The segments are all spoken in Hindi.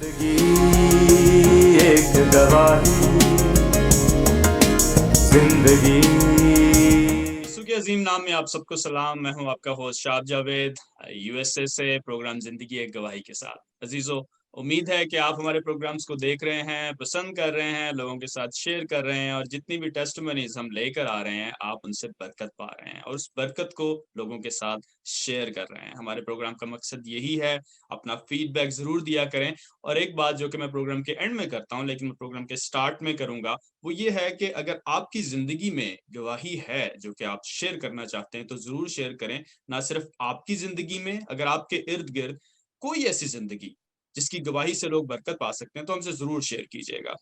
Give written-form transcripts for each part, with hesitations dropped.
जिंदगी एक गवाही, जिंदगी। यीशु के अजीम नाम में आप सबको सलाम। मैं हूं आपका होस्ट शाब जावेद, यूएसए से, प्रोग्राम जिंदगी एक गवाही के साथ। अजीजों, उम्मीद है कि आप हमारे प्रोग्राम्स को देख रहे हैं, पसंद कर रहे हैं, लोगों के साथ शेयर कर रहे हैं, और जितनी भी टेस्टिमनीज हम लेकर आ रहे हैं, आप उनसे बरकत पा रहे हैं और उस बरकत को लोगों के साथ शेयर कर रहे हैं। हमारे प्रोग्राम का मकसद यही है। अपना फीडबैक जरूर दिया करें। और एक बात जो कि मैं प्रोग्राम के एंड में करता हूं, लेकिन मैं प्रोग्राम के स्टार्ट में करूंगा, वो ये है कि अगर आपकी जिंदगी में गवाही है जो कि आप शेयर करना चाहते हैं, तो जरूर शेयर करें। ना सिर्फ आपकी जिंदगी में, अगर आपके इर्द गिर्द कोई ऐसी जिंदगी जिसकी गवाही से लोग बरकत पा सकते हैं, तो हमसे जरूर शेयर कीजिएगा।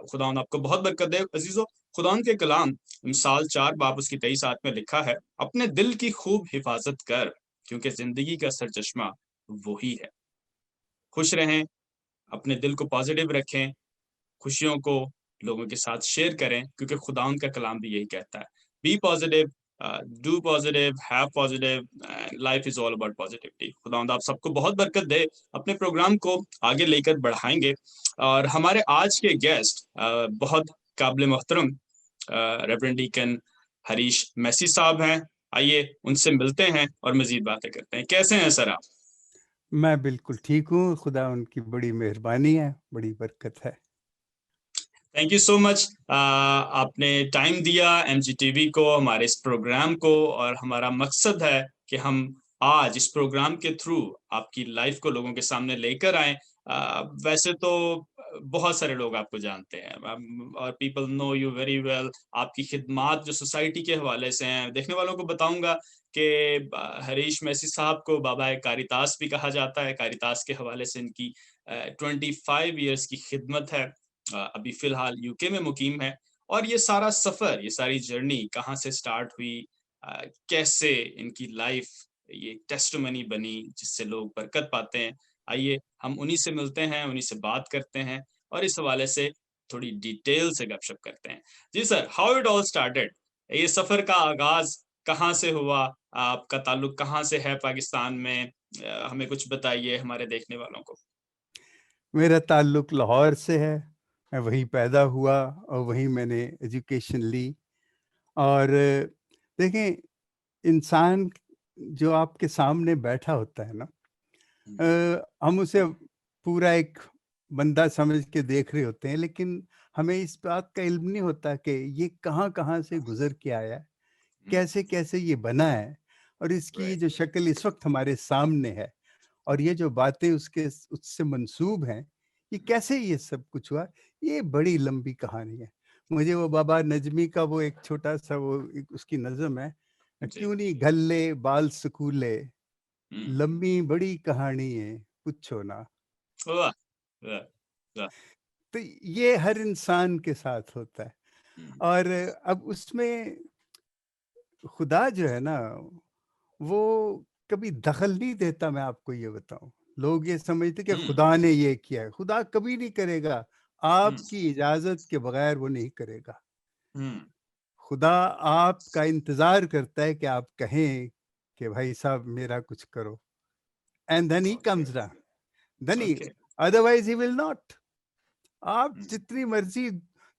खुदावंद आपको बहुत बरकत दे। अजीजों, खुदावंद के कलाम मिसाल 4 बाब उसकी 23 आयत में लिखा है, अपने दिल की खूब हिफाजत कर, क्योंकि जिंदगी का सरचश्मा वही है। खुश रहें, अपने दिल को पॉजिटिव रखें, खुशियों को लोगों के साथ शेयर करें, क्योंकि खुदाउन का कलाम भी यही कहता है, be positive, do positive, have positive, life is all about positivity. खुदाउन आप सबको बहुत बरकत दे। अपने प्रोग्राम को आगे लेकर बढ़ाएंगे। और हमारे आज के गेस्ट बहुत काबिल मोहतरम रेवरेंड डीकन हरीश मैसी साहब हैं। आइए उनसे मिलते हैं और मजीद बातें करते हैं। कैसे हैं सर आप? मैं बिल्कुल ठीक हूँ। खुदा उनकी बड़ी मेहरबानी है, बड़ी बरकत है। Thank you so much. आपने टाइम दिया एमजीटीवी को, हमारे इस प्रोग्राम को, और हमारा मकसद है कि हम आज इस प्रोग्राम के थ्रू आपकी लाइफ को लोगों के सामने लेकर आए। वैसे तो बहुत सारे लोग आपको जानते हैं और people know you very well. आपकी खिदमात जो सोसाइटी के हवाले से हैं, देखने वालों को बताऊंगा कि हरीश मैसी साहब को बाबा कारितास भी कहा जाता है। कारितास के हवाले से इनकी 25 ईयर्स की खिदमत है। अभी फिलहाल यूके में मुकीम है। और ये सारा सफर, ये सारी जर्नी कहाँ से स्टार्ट हुई, कैसे इनकी लाइफ ये टेस्टिमनी बनी जिससे लोग बरकत पाते हैं, आइए हम उन्हीं से मिलते हैं, उन्हीं से बात करते हैं और इस हवाले से थोड़ी डिटेल से गपशप करते हैं। जी sir, how it all started, ये सफर का आगाज कहाँ से हुआ? आपका ताल्लुक कहाँ से है पाकिस्तान में? हमें कुछ बताइए हमारे देखने वालों को। मेरा ताल्लुक लाहौर से है। मैं वहीं पैदा हुआ और वहीं मैंने एजुकेशन ली। और देखें, इंसान जो आपके सामने बैठा होता है ना, हम उसे पूरा एक बंदा समझ के देख रहे होते हैं, लेकिन हमें इस बात का इल्म नहीं होता कि ये कहाँ से गुजर के आया है, कैसे कैसे ये बना है, और इसकी जो शक्ल इस वक्त हमारे सामने है और ये जो बातें उससे मंसूब हैं, ये कैसे ये सब कुछ हुआ, ये बड़ी लंबी कहानी है। मुझे वो बाबा नजमी का वो एक छोटा सा वो उसकी नज़म है, क्यों नहीं घल्ले बाल सकूले, लंबी बड़ी कहानी है पूछो ना। वाह, वाह, वाह। तो ये हर इंसान के साथ होता है। और अब उसमें खुदा जो है ना, वो कभी दखल नहीं देता। मैं आपको ये बताऊं, लोग ये समझते कि खुदा ने ये किया है। खुदा कभी नहीं करेगा, आपकी इजाजत के बगैर वो नहीं करेगा। खुदा आपका इंतजार करता है कि आप कहें कि भाई साहब मेरा कुछ करो, and then he comes down, then he, otherwise he will not. आप जितनी मर्जी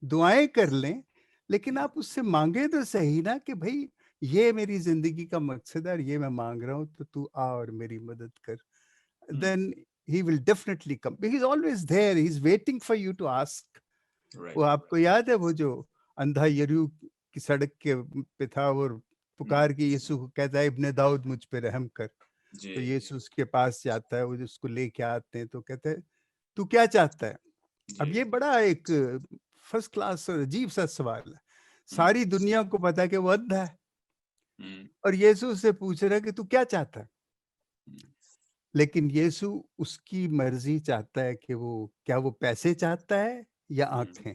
दुआएं कर लें, लेकिन आप उससे मांगे तो सही ना कि भाई ये मेरी जिंदगी का मकसद है और ये मैं मांग रहा हूं, तो तू आ और मेरी मदद कर। Then he will definitely come, he is always there, he is waiting for you to ask. वो आपको याद है वो जो अंधा यरू की सड़क के पे था और पुकार के यीशु को कहता है, इब्ने दाऊद मुझ पे रहम कर। तो यीशु उसके पास जाता है, वो उसको लेके आते हैं, तो कहते हैं तू क्या चाहता है? अब ये बड़ा एक फर्स्ट क्लास और अजीब सा सवाल है। सारी दुनिया को पता है कि वो अंधा है और यीशु से पूछ रहा है कि तू क्या चाहता है। लेकिन यीशु उसकी मर्जी चाहता है कि वो क्या वो पैसे चाहता है या आंखें,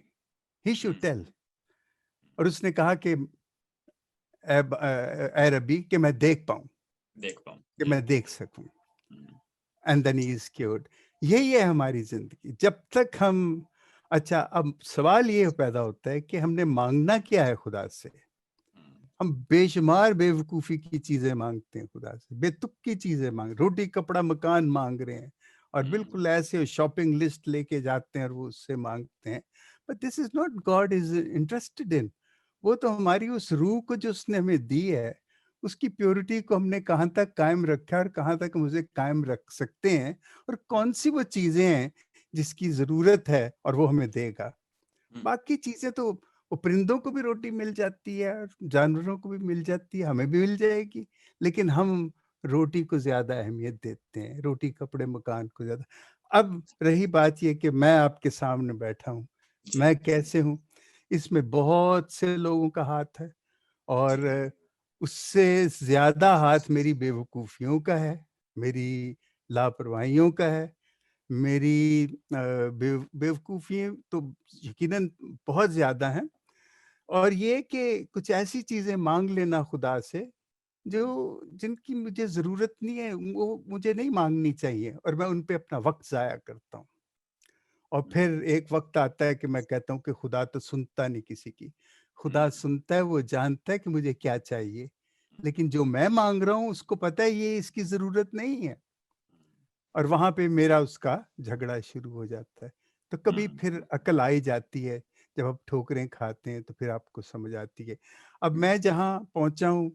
ही शुड टेल। और उसने कहा कि ए रब्बी, कि मैं देख पाऊं, कि मैं देख सकूं। And then he is cured. यही है हमारी जिंदगी। जब तक हम, अच्छा, अब सवाल ये पैदा होता है कि हमने मांगना क्या है खुदा से। हम बेशुमार बेवकूफ़ी की चीज़ें मांगते हैं खुदा से, बेतुक की चीज़ें मांग, रोटी कपड़ा मकान मांग रहे हैं, और बिल्कुल ऐसे शॉपिंग लिस्ट लेके जाते हैं और वो उससे मांगते हैं, but this is not God is interested in. वो तो हमारी उस रूह को जो उसने हमें दी है, उसकी प्योरिटी को हमने कहाँ तक कायम रखा है और कहाँ तक हम उसे कायम रख सकते हैं, और कौन सी वो चीजें हैं जिसकी जरूरत है और वो हमें देगा। बाकी चीजें तो वो परिंदों को भी रोटी मिल जाती है और जानवरों को भी मिल जाती है, हमें भी मिल जाएगी, लेकिन हम रोटी को ज्यादा अहमियत देते हैं, रोटी कपड़े मकान को ज्यादा। अब रही बात ये कि मैं आपके सामने बैठा हूँ, जी, मैं कैसे हूँ, इसमें बहुत से लोगों का हाथ है, और उससे ज्यादा हाथ मेरी बेवकूफियों का है, मेरी लापरवाहियों का है, मेरी बेवकूफ़ी तो यकीनन बहुत ज़्यादा हैं, और ये कि कुछ ऐसी चीज़ें माँग लेना खुदा से जो जिनकी मुझे ज़रूरत नहीं है, वो मुझे नहीं माँगनी चाहिए, और मैं उन पे अपना वक़्त ज़ाया करता हूँ। और फिर एक वक़्त आता है कि मैं कहता हूँ कि खुदा तो सुनता नहीं किसी की। खुदा सुनता है, वो जानता है कि मुझे क्या चाहिए, लेकिन जो मैं माँग रहा हूँ उसको पता है ये इसकी ज़रूरत नहीं है। और वहाँ पे मेरा उसका झगड़ा शुरू हो जाता है। तो कभी फिर अक्ल आ ही जाती है, जब आप ठोकरें खाते हैं तो फिर आपको समझ आती है। अब मैं जहाँ पहुँचा हूँ,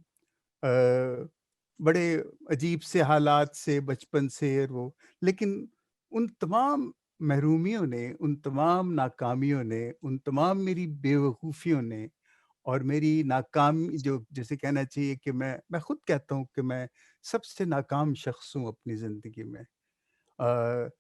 बड़े अजीब से हालात से बचपन से और वो, लेकिन उन तमाम महरूमियों ने, उन तमाम नाकामियों ने, उन तमाम मेरी बेवकूफ़ियों ने और मेरी नाकाम, जो जैसे कहना चाहिए कि मैं खुद कहता हूँ कि मैं सबसे नाकाम शख्स हूँ अपनी ज़िंदगी में। अ,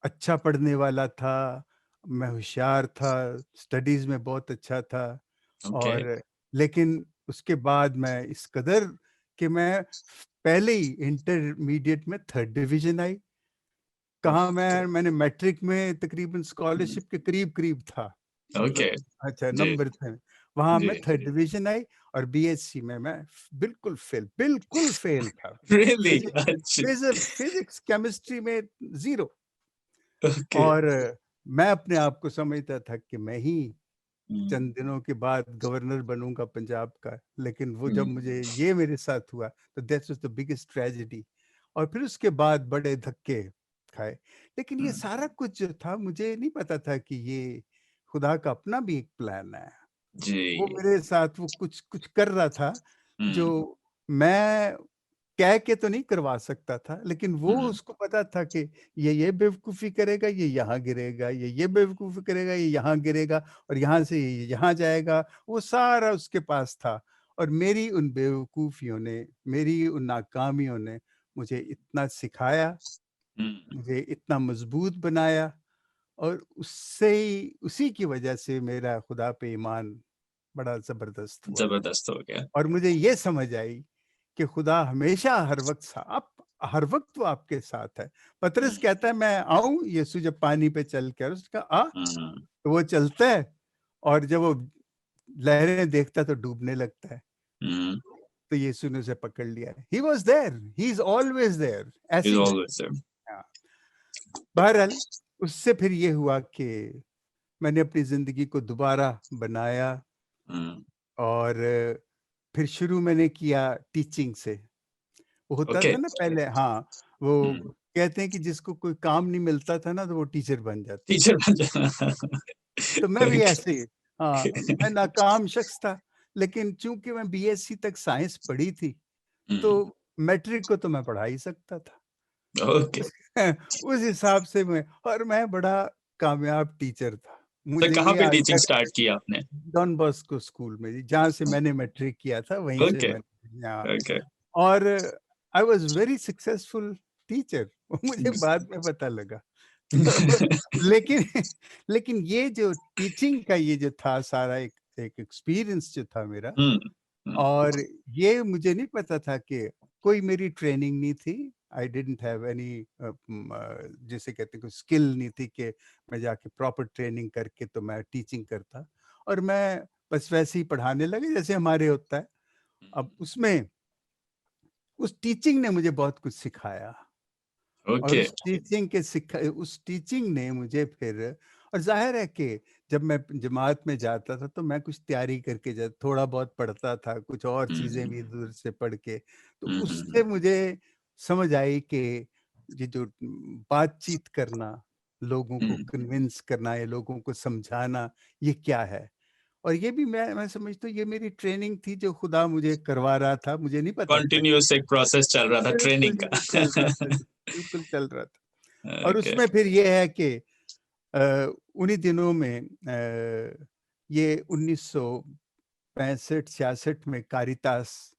अच्छा पढ़ने वाला था, मैं होशियार था, स्टडीज़ में बहुत अच्छा था, ओके, और लेकिन उसके बाद मैं इस कदर कि मैं पहले ही इंटरमीडिएट में 3rd डिवीज़न आई। कहाँ ओके, मैंने मैट्रिक में तकरीबन स्कॉलरशिप के करीब-करीब था। ओके, अच्छा जी, नंबर थे। वहाँ जी, मैं 3rd डिवीज़न आई, और बीएससी में मैं बिल्कुल फ़ेल था। रियली? अच्छा, फिज़िक्स, केमिस्ट्री में 0। ओके, और मैं अपने आप को समझता था कि मैं ही हुँ, चंद दिनों के बाद गवर्नर बनूँगा पंजाब का, लेकिन वो जब हुँ, मुझे ये मेरे साथ हुआ, तो that was the biggest tragedy. और फिर उसके बाद बड़े धक्के खाए। लेकिन ये हुँ, सारा कुछ जो था, मुझे नहीं पता था कि ये खुदा का अपना भी एक प्लान है। वो जी, मेरे साथ वो कुछ कुछ कर रहा था, हुँ, जो मैं कह के तो नहीं करवा सकता था, लेकिन वो हुँ, उसको पता था कि ये बेवकूफ़ी करेगा, ये यहाँ गिरेगा, ये बेवकूफ़ी करेगा, ये यहाँ गिरेगा, और यहाँ से ये यहाँ जाएगा, वो सारा उसके पास था। और मेरी उन बेवकूफ़ियों ने, मेरी उन नाकामियों ने मुझे इतना सिखाया, हुँ, मुझे इतना मज़बूत बनाया, और उससे ही, उसी की वजह से मेरा खुदा पे ईमान बड़ा ज़बरदस्त हुआ। ज़बरदस्त हो गया। और मुझे ये समझ आई कि खुदा हमेशा हर वक़्त हर वक़्त वो आपके साथ है। हुँ, पतरस कहता है, मैं आऊँ यीशु जब पानी पे चल के, और उसने कहा आ, हुँ, तो वो चलता है, और जब वो लहरें देखता है तो डूबने लगता है। हुँ, तो यीशु ने उसे पकड़ लिया है। He was there, he is always there, is ऐसे ही है। Always there. हाँ, बहरहाल उससे फिर ये हुआ कि मैंने अपनी ज़िंदगी को दोबारा बनाया, हुँ, और फिर शुरू मैंने किया टीचिंग से। वो होता ओके, था ना पहले, हाँ, वो हुँ, कहते हैं कि जिसको कोई काम नहीं मिलता था ना, तो वो टीचर बन जाता टीचर था। बन जाना। तो मैं भी ओके, ऐसे ही, हाँ, मैं नाकाम शख्स था, लेकिन चूँकि मैं बीएससी तक साइंस पढ़ी थी, हुँ, तो मैट्रिक को तो मैं पढ़ा ही सकता था। ओके। उस हिसाब से मैं बड़ा कामयाब टीचर था। तो मुझे कहाँ ये पे आज टीचिंग तक स्टार्ट की आपने? डॉन बॉस्को स्कूल में जी, जहाँ से मैंने मैट्रिक किया था, वहीं से ओके, मैंने, हाँ। ओके। और I was very successful teacher, मुझे बाद में पता लगा। तो लेकिन लेकिन ये जो टीचिंग का ये जो था सारा एक एक एक्सपीरियंस जो था मेरा, हुँ, हुँ, और ये मुझे नहीं पता था कि कोई मेरी ट्रेनिंग नहीं थी। आई डिडन्ट हैव एनी जिसे कहते हैं, कोई स्किल नहीं थी कि मैं जाके प्रॉपर ट्रेनिंग करके तो मैं टीचिंग करता, और मैं बस वैसे ही पढ़ाने लगे जैसे हमारे होता है। अब उसमें उस टीचिंग ने मुझे बहुत कुछ सिखाया, और ओके। उस टीचिंग ने मुझे फिर, और ज़ाहिर है कि जब मैं जमात में जाता था तो मैं कुछ तैयारी करके जा थोड़ा बहुत पढ़ता था, कुछ और हुँ, चीज़ें भी हुँ, इधर से पढ़ के, तो हुँ, हुँ, उससे हुँ, मुझे समझ आई कि ये जो बातचीत करना, लोगों को हम्म, कन्विंस करना या लोगों को समझाना, ये क्या है? और ये भी मैं समझता हूँ ये मेरी ट्रेनिंग थी जो खुदा मुझे करवा रहा था, मुझे नहीं पता था कि कॉन्टिन्यूस एक प्रोसेस चल रहा था बिल्कुल ट्रेनिंग ये का। चल रहा था जी, बिल्कुल चल रहा था। और ओके। उसमें फिर ये है कि उन्हीं दिनों में ये 1965-66 में कारितास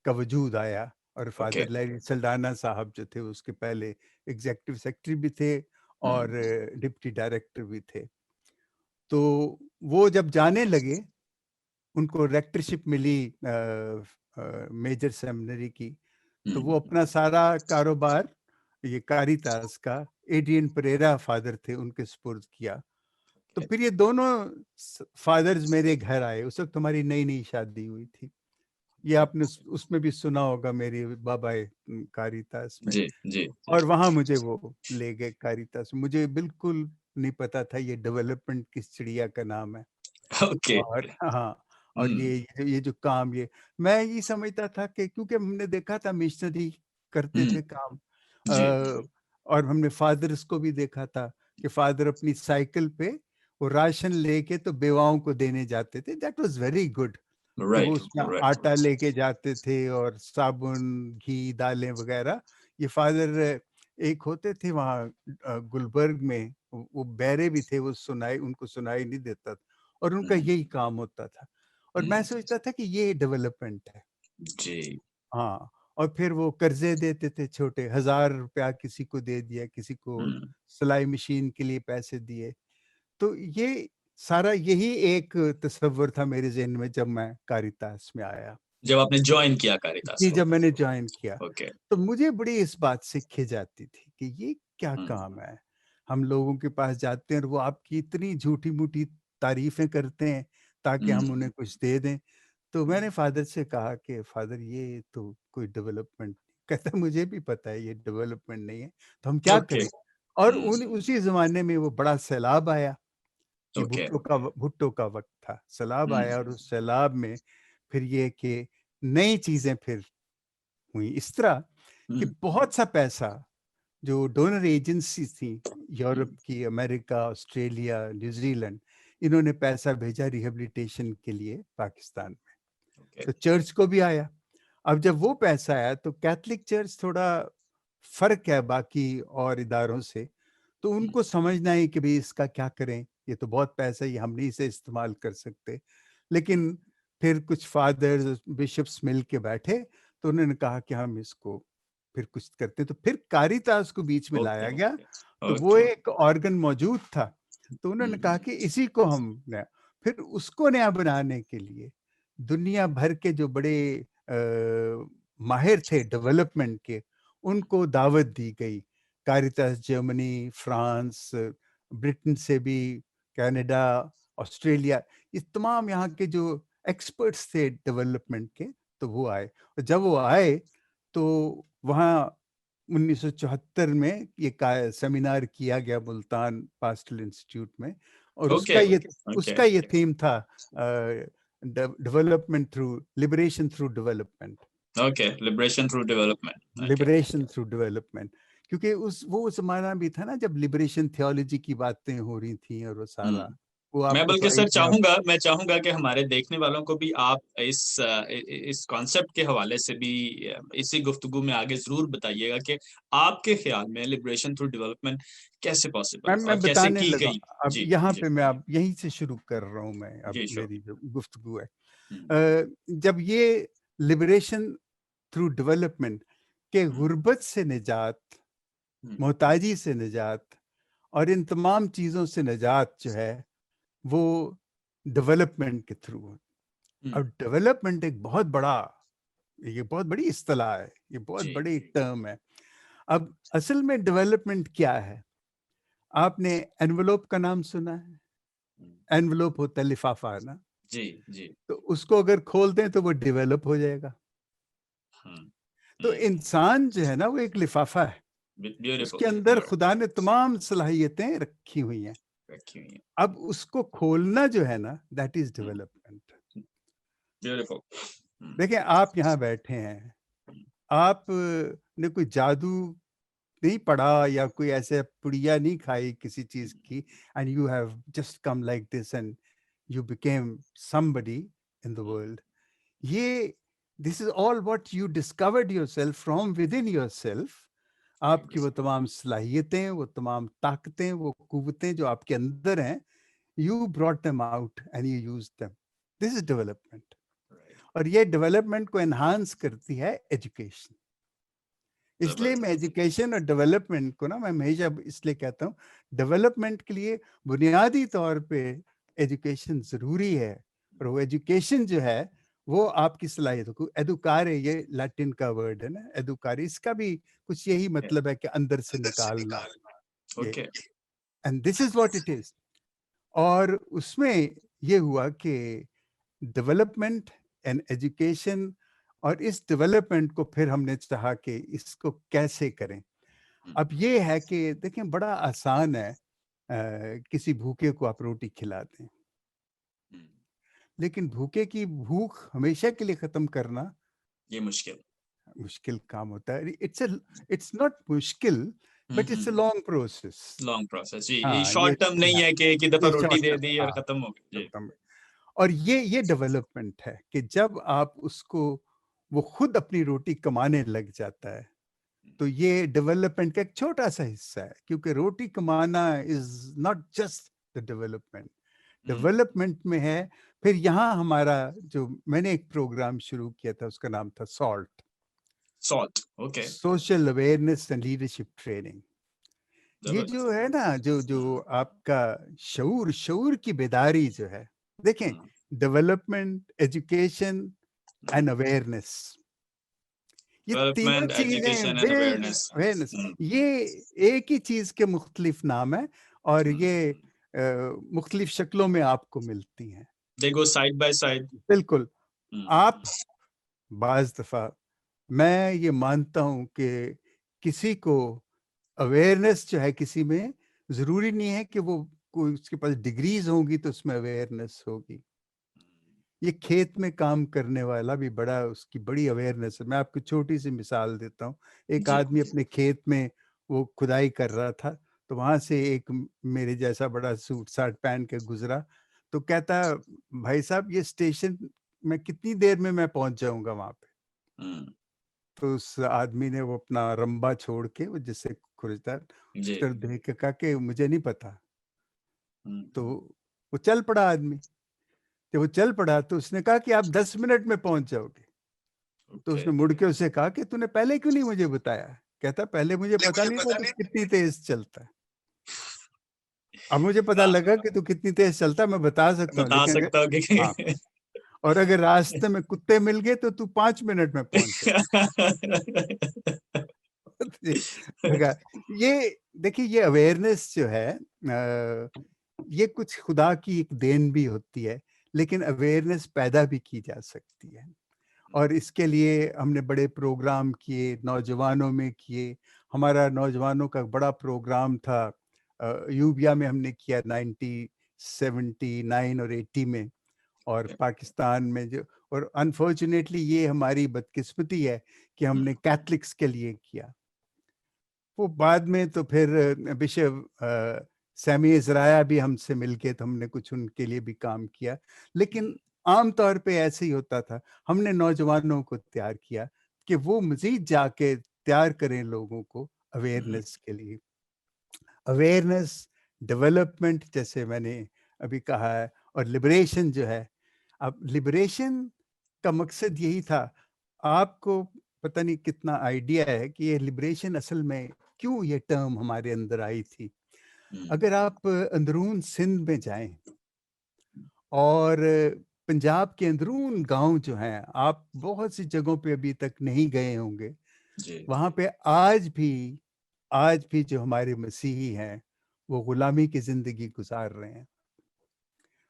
का वजूद आया और ओके। फादर लैरी सल्डाना साहब जो थे उसके पहले एग्जीक्यूटिव सेक्रेटरी भी थे और डिप्टी डायरेक्टर भी थे। तो वो जब जाने लगे, उनको रेक्टरशिप मिली मेजर सेमिनरी की, तो वो अपना सारा कारोबार ये कारितास का एड्रियन परेरा फादर थे उनके सुपुर्द किया। तो फिर ये दोनों फादर्स मेरे घर आए। उस वक्त हमारी नई नई शादी हुई थी। ये आपने उसमें भी सुना होगा मेरी बाबा कारितास में। जी जी जी। और वहां मुझे वो ले गए कारितास। मुझे बिल्कुल नहीं पता था ये डेवलपमेंट किस चिड़िया का नाम है। ओके। और हाँ, और ये जो काम ये मैं ये समझता था कि क्योंकि हमने देखा था मिशनरी करते थे काम जी। और हमने फादर्स को भी देखा था कि फादर अपनी साइकिल पे वो राशन लेके तो बेवाओं को देने जाते थे। दैट वाज वेरी गुड कि वो राइट उसमें राइट। आटा लेके जाते थे और साबुन, घी, दालें वगैरह। ये फादर एक होते थे वहाँ गुलबर्ग में, वो बैरे भी थे, वो सुनाई उनको सुनाई नहीं देता था और उनका यही काम होता था। और मैं सोचता था कि ये डेवलपमेंट है। जी। हाँ, और फिर वो कर्जे देते थे छोटे, 1000 रुपया किसी को दे दिया, किसी को सिलाई मशीन के लिए पैसे दिए। तो ये सारा यही एक तसव्वुर था मेरे ज़हन में जब मैं कारितास में आया। जब आपने ज्वाइन किया कारितास जी, को। जब मैंने जॉइन किया, ओके। तो मुझे बड़ी इस बात से खिंच आती थी कि ये क्या काम है? हम लोगों के पास जाते हैं और वो आपकी इतनी झूठी-मूठी तारीफ़ें करते हैं ताकि हम उन्हें कुछ दे दें। तो मैंने फ़ादर से कहा कि फ़ादर ये तो कोई डेवलपमेंट। कहता मुझे भी पता है ये डेवलपमेंट नहीं है, तो हम क्या ओके। करें? और उन उसी ज़माने में वो बड़ा सैलाब आया। ये ओके। भुट्टो का वक़्त था। सैलाब आया और उस सैलाब में फिर ये कि नई चीज़ें फिर हुई। इस तरह कि बहुत सा पैसा जो डोनर एजेंसी थी, यूरोप की, अमेरिका, ऑस्ट्रेलिया, न्यूज़ीलैंड, इन्होंने पैसा भेजा रिहैबिलिटेशन के लिए पाकिस्तान में। ओके। तो चर्च को भी आया। अब जब वो पैसा आया तो कैथोलिक चर्च थोड़ा फ़र्क है बाकी और इदारों से। तो उनको समझना है कि भई इसका क्या करें? ये तो बहुत पैसा है, ये हम नहीं इसे इस्तेमाल कर सकते। लेकिन फिर कुछ फादर्स, बिशप्स मिल के बैठे, तो उन्होंने कहा कि हम इसको फिर कुछ करते हैं। तो फिर कारितास को बीच में ओके। लाया गया, तो वो ओके। एक ऑर्गन मौजूद था। तो उन्होंने कहा कि इसी को हम नया फिर उसको नया बनाने के लिए दुनिया भर के जो बड़े माहिर थे डेवलपमेंट के, उनको दावत दी गई। कारितास जर्मनी, फ्रांस, ब्रिटेन से भी, कनाडा, ऑस्ट्रेलिया, ये तमाम यहाँ के जो एक्सपर्ट्स थे डेवलपमेंट के, तो वो आए। और जब वो आए तो वहाँ 1974 में ये सेमिनार किया गया मुल्तान पास्टल इंस्टीट्यूट में और ओके। ओके। उसका ये थीम था development through liberation through development. Okay. Liberation through development. Okay. Liberation through development, क्योंकि उस वो ज़माना भी था ना जब लिबरेशन थियोलॉजी की बातें हो रही थी और वो सारा, वो मैं आपको तो बल्कि सर आइडिया। मैं चाहूंगा कि हमारे देखने वालों को भी आप इस कॉन्सेप्ट के हवाले से भी इसी गुफ्तगू में आगे जरूर बताइएगा कि आपके ख्याल में लिबरेशन थ्रू डेवलपमेंट कैसे पॉसिबल है मैं और कैसे बताने की लगा। गई। अब जी यहाँ जी पे मैं अब यहीं से शुरू कर रहा हूँ मैं, अब जी। श्योर। मेरी जो गुफ्तगू है। जब ये लिबरेशन थ्रू डेवलपमेंट के गुर्बत से निजात, मोहताजी से निजात और इन तमाम चीज़ों से निजात जो है वो डेवलपमेंट के थ्रू है। अब डेवलपमेंट एक बहुत बड़ा, ये बहुत बड़ी इस्तिलाह है, ये बहुत जी बड़ी टर्म है। अब असल में डेवलपमेंट क्या है? आपने एनवेलोप का नाम सुना है? एनवेलोप होता है लिफाफा ना, जी जी। तो उसको अगर खोल दें तो वो डेवलप हो जाएगा। तो इंसान जो है ना वो एक लिफाफा है, उसके अंदर ब्यूटीफुल। खुदा ने तमाम सलाहियतें रखी हुई हैं। रखी हुई है। अब उसको खोलना जो है ना, दैट इज डेवलपमेंट। ब्यूटीफुल। देखिए आप यहाँ बैठे हैं, आप ने कोई जादू नहीं पढ़ा या कोई ऐसे पुड़िया नहीं खाई किसी चीज की, and you have just come like this and you became somebody in the world. ये this is all what you discovered yourself from within yourself. आपकी वो तमाम सलाहियतें, वो तमाम ताकतें, वो कुव्वतें जो आपके अंदर हैं, you brought them out and you used them. This is development. और ये डेवलपमेंट को एनहांस करती है एजुकेशन. इसलिए मैं एजुकेशन और डेवलपमेंट को ना, मैं हमेशा इसलिए कहता हूँ, डेवलपमेंट के लिए बुनियादी तौर पे एजुकेशन जरूरी है. और वो एजुकेशन जो है वो आपकी सलाहियतों को, एडुकारे ये लैटिन का वर्ड है ना, एडुकारे, इसका भी कुछ यही मतलब है कि अंदर से निकालना. Okay. And this is what it is. और उसमें ये हुआ कि डेवलपमेंट एंड एजुकेशन, और इस डेवलपमेंट को फिर हमने चाहा कि इसको कैसे करें. अब ये है कि देखें, बड़ा आसान है किसी भूखे को आप रोटी खिला दें, लेकिन भूखे की भूख हमेशा के लिए खत्म करना ये मुश्किल काम होता है. इट्स नॉट मुश्किल, but it's a long process. जी. ये शॉर्ट टर्म नहीं है कि एक दफा रोटी दे दी और खत्म हो गई. और ये डेवलपमेंट है कि जब आप उसको, वो खुद अपनी रोटी कमाने लग जाता है, तो ये डेवलपमेंट का एक छोटा सा हिस्सा है. क्योंकि रोटी कमाना is not just the development. Development में है फिर यहाँ हमारा, जो मैंने एक प्रोग्राम शुरू किया था, उसका नाम था salt. Okay. Social awareness and leadership training. ये जो है ना, जो आपका शऊर की बेदारी जो है, देखें, डेवलपमेंट, एजुकेशन एंड अवेयरनेस, ये तीनों चीजें, अवेयरनेस, ये एक ही चीज के मुख्तलिफ नाम है और ये मुख्तलिफ शक्लों में आपको मिलती हैं. They go side by side. बिल्कुल. आप बाज दफा, मैं ये मानता हूं कि किसी को अवेयरनेस जो है किसी में, जरूरी नहीं है कि वो कोई उसके पास डिग्रीज होंगी तो उसमें अवेयरनेस होगी. ये खेत में काम करने वाला भी बड़ा, उसकी बड़ी अवेयरनेस है. मैं आपको छोटी सी मिसाल देता हूँ. एक आदमी अपने खेत में वो खुदाई कर रहा था, तो वहां से एक मेरे जैसा बड़ा सूट साट पहन के गुजरा, तो कहता, भाई साहब, ये स्टेशन में कितनी देर में मैं पहुंच जाऊंगा वहां पे. तो उस आदमी ने वो अपना रंबा छोड़ के, वो जिससे खुरजदार, उस तरफ देख के कहा कि मुझे नहीं पता. तो वो चल पड़ा आदमी. जब वो चल पड़ा तो उसने कहा कि आप 10 मिनट में पहुंच जाओगे. तो उसने मुड़ के उससे कहा कि तूने पहले क्यों नहीं मुझे बताया. कहता, पहले मुझे पता नहीं था कि कितनी तेज चलता है. अब मुझे पता लगा कि तू कितनी तेज चलता है, मैं बता सकता हूँ, लेकिन और अगर रास्ते में कुत्ते मिल गए तो तू 5 मिनट में पहुंच जाएगा. ये देखिए, ये अवेयरनेस जो है, ये कुछ खुदा की एक देन भी होती है, लेकिन अवेयरनेस पैदा भी की जा सकती है. और इसके लिए हमने बड़े प्रोग्राम किए, नौजवानों में किए. हमारा नौजवानों का बड़ा प्रोग्राम था, यूबिया में हमने किया 1979 और 80 में, और पाकिस्तान में जो, और अनफॉर्चुनेटली ये हमारी बदकिस्मती है कि हमने कैथलिक्स के लिए किया. वो बाद में तो फिर बिशप सैमी इज़राया भी हमसे मिलके, तो हमने कुछ उनके लिए भी काम किया. लेकिन आमतौर पे ऐसे ही होता था. हमने नौजवानों को तैयार किया कि वो मजीद जाके तैयार करें लोगों को अवेयरनेस के लिए. अवेयरनेस, डेवलपमेंट, जैसे मैंने अभी कहा है, और लिबरेशन जो है. अब लिबरेशन का मकसद यही था. आपको पता नहीं कितना आइडिया है कि ये लिबरेशन असल में क्यों ये टर्म हमारे अंदर आई थी. अगर आप अंदरून सिंध में जाएं और पंजाब के अंदरून गांव जो हैं, आप बहुत सी जगहों पे अभी तक नहीं गए होंगे. वहां पे आज भी जो हमारे मसीही हैं, वो गुलामी की जिंदगी गुजार रहे हैं.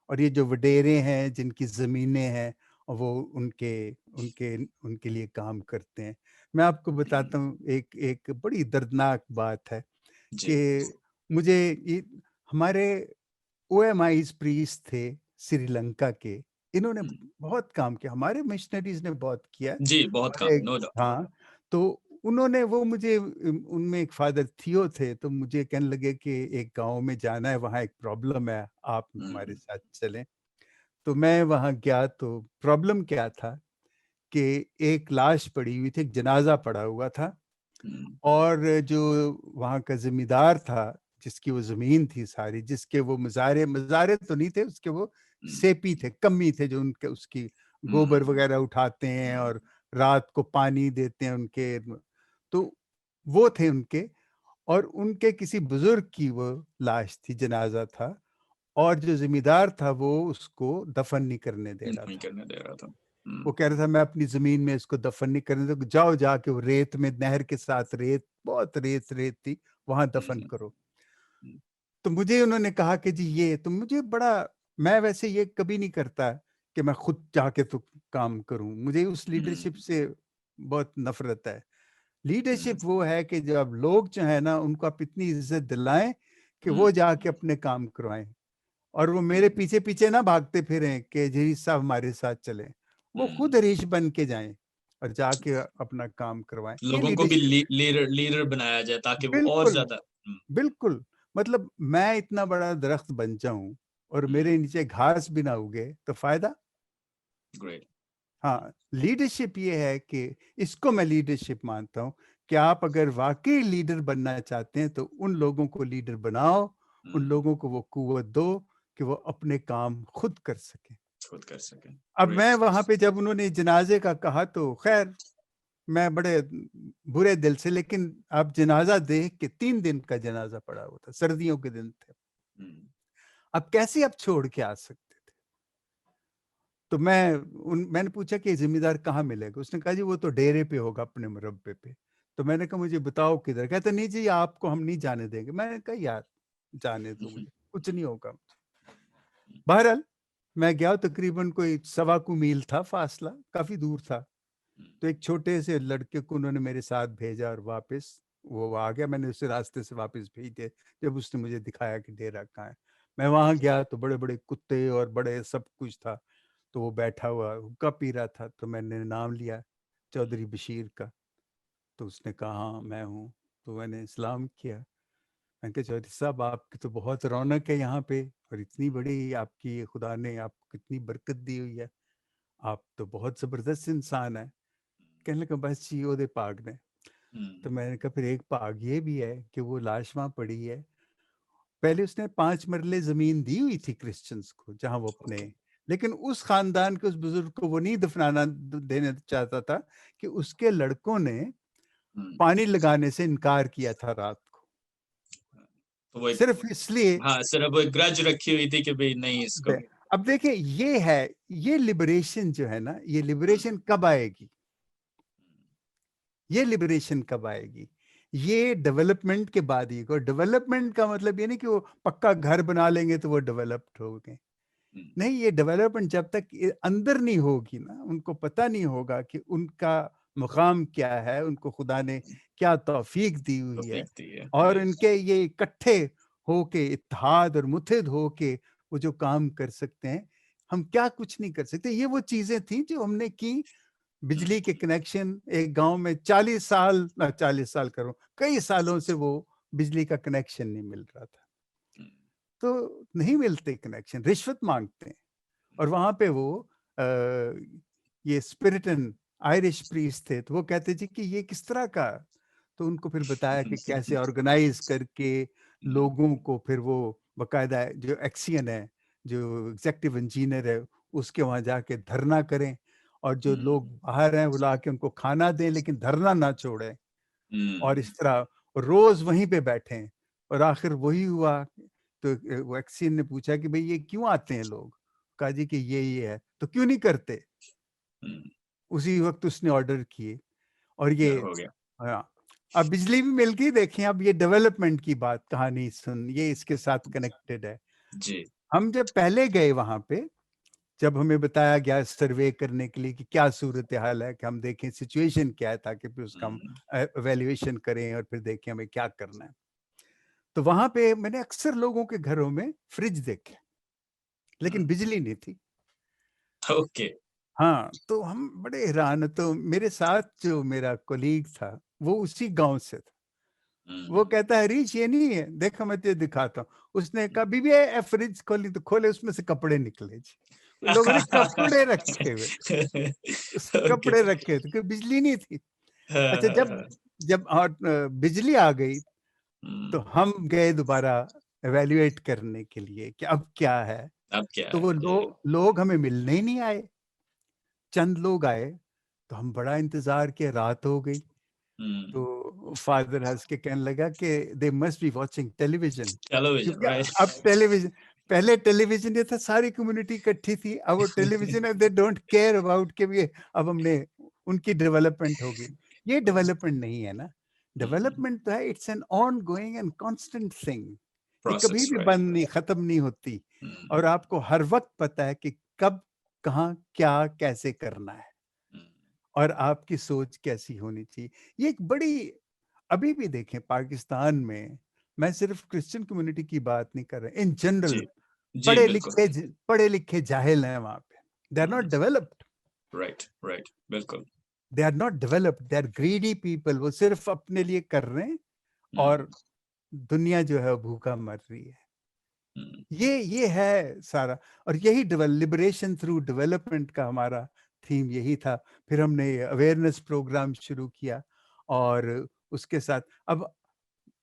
और ये जो वडेरे हैं, जिनकी ज़मीनें हैं, वो उनके लिए काम करते हैं. मैं आपको बताता हूँ, एक बड़ी दर्दनाक बात है कि मुझे हमारे OMIs प्रीस्ट थे श्रीलंका के. इन्होंने बहुत काम किया, हमारे मिशनरीज ने बहुत किया. जी, बहुत काम, नो डाउट. हाँ, तो उन्होंने वो मुझे उनमें एक फादर थियो थे, तो मुझे कहने लगे कि एक गाँव में जाना है, वहाँ एक प्रॉब्लम है, आप हमारे साथ चलें। तो मैं वहाँ गया तो प्रॉब्लम क्या था कि एक लाश पड़ी हुई थी, एक जनाज़ा पड़ा हुआ था और जो वहाँ का ज़मींदार था, जिसकी वो ज़मीन थी सारी, जिसके वो मज़ारे मज़ारे तो नहीं थे, उसके वो सेपी थे, कम्मी थे, जो उनके उसकी गोबर वग़ैरह उठाते हैं और रात को पानी देते हैं उनके, तो वो थे उनके। और उनके किसी बुज़ुर्ग की वो लाश थी, जनाज़ा था और जो ज़मींदार था वो उसको दफ़न नहीं करने दे रहा नहीं था। करने दे रहा था। वो कह रहा था मैं अपनी ज़मीन में इसको दफ़न नहीं करने दूँगा, जाओ जाके वो रेत में, नहर के साथ रेत, बहुत रेत थी, वहाँ दफ़न करो। हुँ, तो मुझे उन्होंने कहा कि जी ये तो मुझे बड़ा, मैं वैसे ये कभी नहीं करता कि मैं खुद जाके तो काम करूँ, मुझे उस लीडरशिप से बहुत नफ़रत है। लीडरशिप वो है कि जब लोग जो है ना, उनको आप इतनी इज़्ज़त दिलाएँ कि वो जाके अपने काम करवाएँ और वो मेरे पीछे-पीछे ना भागते फिरें कि जी साहब हमारे साथ चलें। वो खुद रीछ बन के जाएँ और जाके अपना काम करवाएँ। ये लोगों को भी लीडरशिप है। लीडर लीडर बनाया जाए ताकि वो और बिल्कुल, ज़्यादा बिल्कुल। मतलब मैं इतना बड़ा दरख्त बन जाऊँ और मेरे नीचे घास भी ना उगे तो फ़ायदा? ग्रेट। हाँ, लीडरशिप ये है कि इसको मैं लीडरशिप मानता हूँ कि आप अगर वाक़ई लीडर बनना चाहते हैं तो उन लोगों को लीडर बनाओ, उन लोगों को वो क़ुव्वत दो कि वो अपने काम खुद कर सकें। खुद कर सकें। अब मैं ग्रेट। वहाँ पे जब उन्होंने जनाज़े का कहा तो ख़ैर मैं बड़े बुरे दिल से, लेकिन आप जनाज़ा देख के 3 दिन का जनाज़ा पड़ा हुआ था, सर्दियों के दिन थे। हुँ, अब कैसे आप छोड़ के आ सकते थे? तो मैंने पूछा कि ज़िम्मेदार कहाँ मिलेगा? उसने कहा जी वो तो डेरे पे होगा अपने मुरब्बे पे। तो मैंने कहा मुझे बताओ किधर? कहता नहीं जी आपको हम नहीं जाने देंगे। मैंने कहा यार जाने दो मुझे, कुछ नहीं होगा। बहरहाल मैं गया, तकरीबन कोई सवा को मील था फासला, काफ़ी दूर था। तो एक छोटे से लड़के को उन्होंने मेरे साथ भेजा और वापस वो आ गया, मैंने उसे रास्ते से वापस भेज दिया जब उसने मुझे दिखाया कि डेरा कहाँ है। मैं वहाँ गया तो बड़े-बड़े कुत्ते और बड़े सब कुछ था। तो वो बैठा हुआ हुक्का पी रहा था, तो मैंने नाम लिया चौधरी बशीर का। तो उसने कहा हाँ, मैं हूँ। तो मैंने सलाम किया। मैंने कहा चौधरी साहब आपकी तो बहुत रौनक है यहाँ पे और इतनी बड़ी आपकी खुदा ने आपको कितनी बरकत दी हुई है। आप तो बहुत ज़बरदस्त इंसान हैं। कहने लगा बस जी ओहदे भाग ने। तो मैंने कहा फिर एक भाग ये भी है कि वो लाश वहाँ पड़ी है। पहले उसने 5 मरले ज़मीन दी हुई थी क्रिश्चियंस को, जहाँ वो अपने, ओके। लेकिन उस ख़ानदान के उस बुज़ुर्ग को वो नहीं दफ़नाना द देना चाहता था कि उसके लड़कों ने हुँ, पानी लगाने से इनकार किया था रात को। तो वो एक सिर्फ़ इसलिए हाँ, सिर्फ वो एक ग्रज रखी हुई थी कि भई नहीं इसको बे अब देखिए ये है, ये लिबरेशन जो है ना, ये लिबरेशन कब आएगी? ये लिबरेशन कब आएगी? ये डेवलपमेंट के बाद ही, और डेवलपमेंट का मतलब ये नहीं कि वो पक्का घर बना लेंगे तो वो डेवलप्ड हो गए। नहीं, ये डेवलपमेंट जब तक अंदर नहीं होगी ना, उनको पता नहीं होगा कि उनका मुकाम क्या है, उनको खुदा ने क्या तौफीक दी तो हुई है फेंकती है, और राइट। इनके ये इकट्ठे होके इत्तेहाद और मुत्तहिद होके वो जो काम कर सकते हैं, हम क्या कुछ नहीं कर सकते। ये वो चीजें थी जो हमने की। बिजली के कनेक्शन एक गांव में 40 साल, 40 साल करो, कई सालों से वो बिजली का कनेक्शन नहीं मिल रहा था। तो नहीं मिलते कनेक्शन, रिश्वत मांगते हैं। और वहाँ पे वो अ, ये स्पिरिटन आयरिश प्रीस्ट थे, तो वो कहते जी कि ये किस तरह का? तो उनको फिर बताया कि कैसे ऑर्गेनाइज करके लोगों को फिर वो बाकायदा जो एक्सियन है, जो एग्ज़ेक्टिव इंजीनियर है, उसके वहाँ जाके धरना करें और जो लोग बाहर हैं, वो लाके उनको खाना दें, लेकिन धरना ना छोड़ें। और इस तरह रोज़ वहीं पे बैठें और आखिर वही हुआ। तो वो एक्सियन ने पूछा कि भई ये क्यों आते हैं लोग? कहा जी कि ये है, तो क्यों नहीं करते? उसी वक़्त उसने ऑर्डर किए और ये हो गया। हाँ, अब बिजली भी मिल गई। देखें अब ये डेवलपमेंट की बात कहानी सुन, ये इसके साथ कनेक्टेड है। जी। हम जब पहले गए वहाँ पे, जब हमें बताया गया सर्वे करने के लिए कि क्या सूरत-ए-हाल है, कि हम देखें सिचुएशन क्या है, ताकि फिर उसका हम इवैल्यूएशन करें और फिर देखें हमें क्या करना है। तो वहाँ पे मैंने अक्सर लोगों के घरों में फ्रिज देखे, लेकिन बिजली नहीं थी। ओके। हाँ, तो हम बड़े हैरान, तो मेरे साथ जो मेरा कलीग था, वो उसी गांव से था। वो कहता है रीच ये नहीं है, देखो मैं तुझे दिखाता हूँ। उसने कहा बीबी फ्रिज खोली, तो खोले, उसमें से कपड़े निकले जी। लोगों ने कपड़े रखे हुए, कपड़े ओके। रखे थे, क्योंकि बिजली नहीं थी। हाँ, अच्छा, हाँ, जब हाँ। जब बिजली आ गई, तो हम गए दोबारा एवेल्युएट करने के लिए कि अब क्या है। अब क्या तो है? वो लोग हमें मिलने ही नहीं आए। चंद लोग आए, तो हम बड़ा इंतजार किया, रात हो गई। तो फादर हंस के कहने लगा कि they must be watching television, television, क्योंकि राइट। अब टेलीविजन, पहले टेलीविजन ये था, सारी कम्युनिटी इकट्ठी थी। अब वो टेलीविजन है, दे डोंट केयर अबाउट कि ये अब हमने उनकी डेवलपमेंट होगी। ये डेवलपमेंट नहीं है ना। डेवलपमेंट तो है, it's an on going and constant thing. ये कभी प्रोसेस, भी राइट। बंद नहीं, खत्म नहीं होती। और आपको हर वक्त पता है कि कब, कहाँ, क्या, कैसे करना है, और आपकी सोच कैसी होनी चाहिए। ये एक बड़ी, अभी भी देखें पाकिस्तान में, मैं सिर्फ क्रिश्चियन कम्युनिटी की बात नहीं कर रहा, इन जी, जनरल जी, बिल्कुल। पढ़े लिखे जाहिल हैं वहां पे। They are not developed, right, right, बिल्कुल। They are not developed, they are greedy people. वो सिर्फ अपने लिए कर रहे हैं, और दुनिया जो है वो भूखा मर रही है। ये है सारा। और यही लिबरेशन थ्रू डेवलपमेंट का हमारा थीम यही था। फिर हमने अवेयरनेस प्रोग्राम शुरू किया, और उसके साथ अब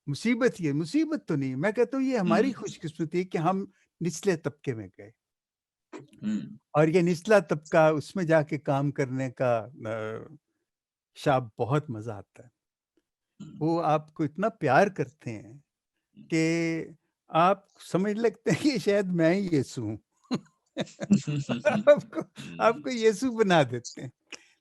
मुसीबत तो नहीं, मैं कहता हूँ ये हमारी खुशकिस्मती है कि हम निचले तबके में गए, और ये निचला तबका, उसमें जाके काम करने का शाब बहुत मजा आता है। वो आपको इतना प्यार करते हैं कि आप समझ लगते हैं कि शायद मैं ही यीशु हूँ। आपको आपको यीशु बना देते हैं।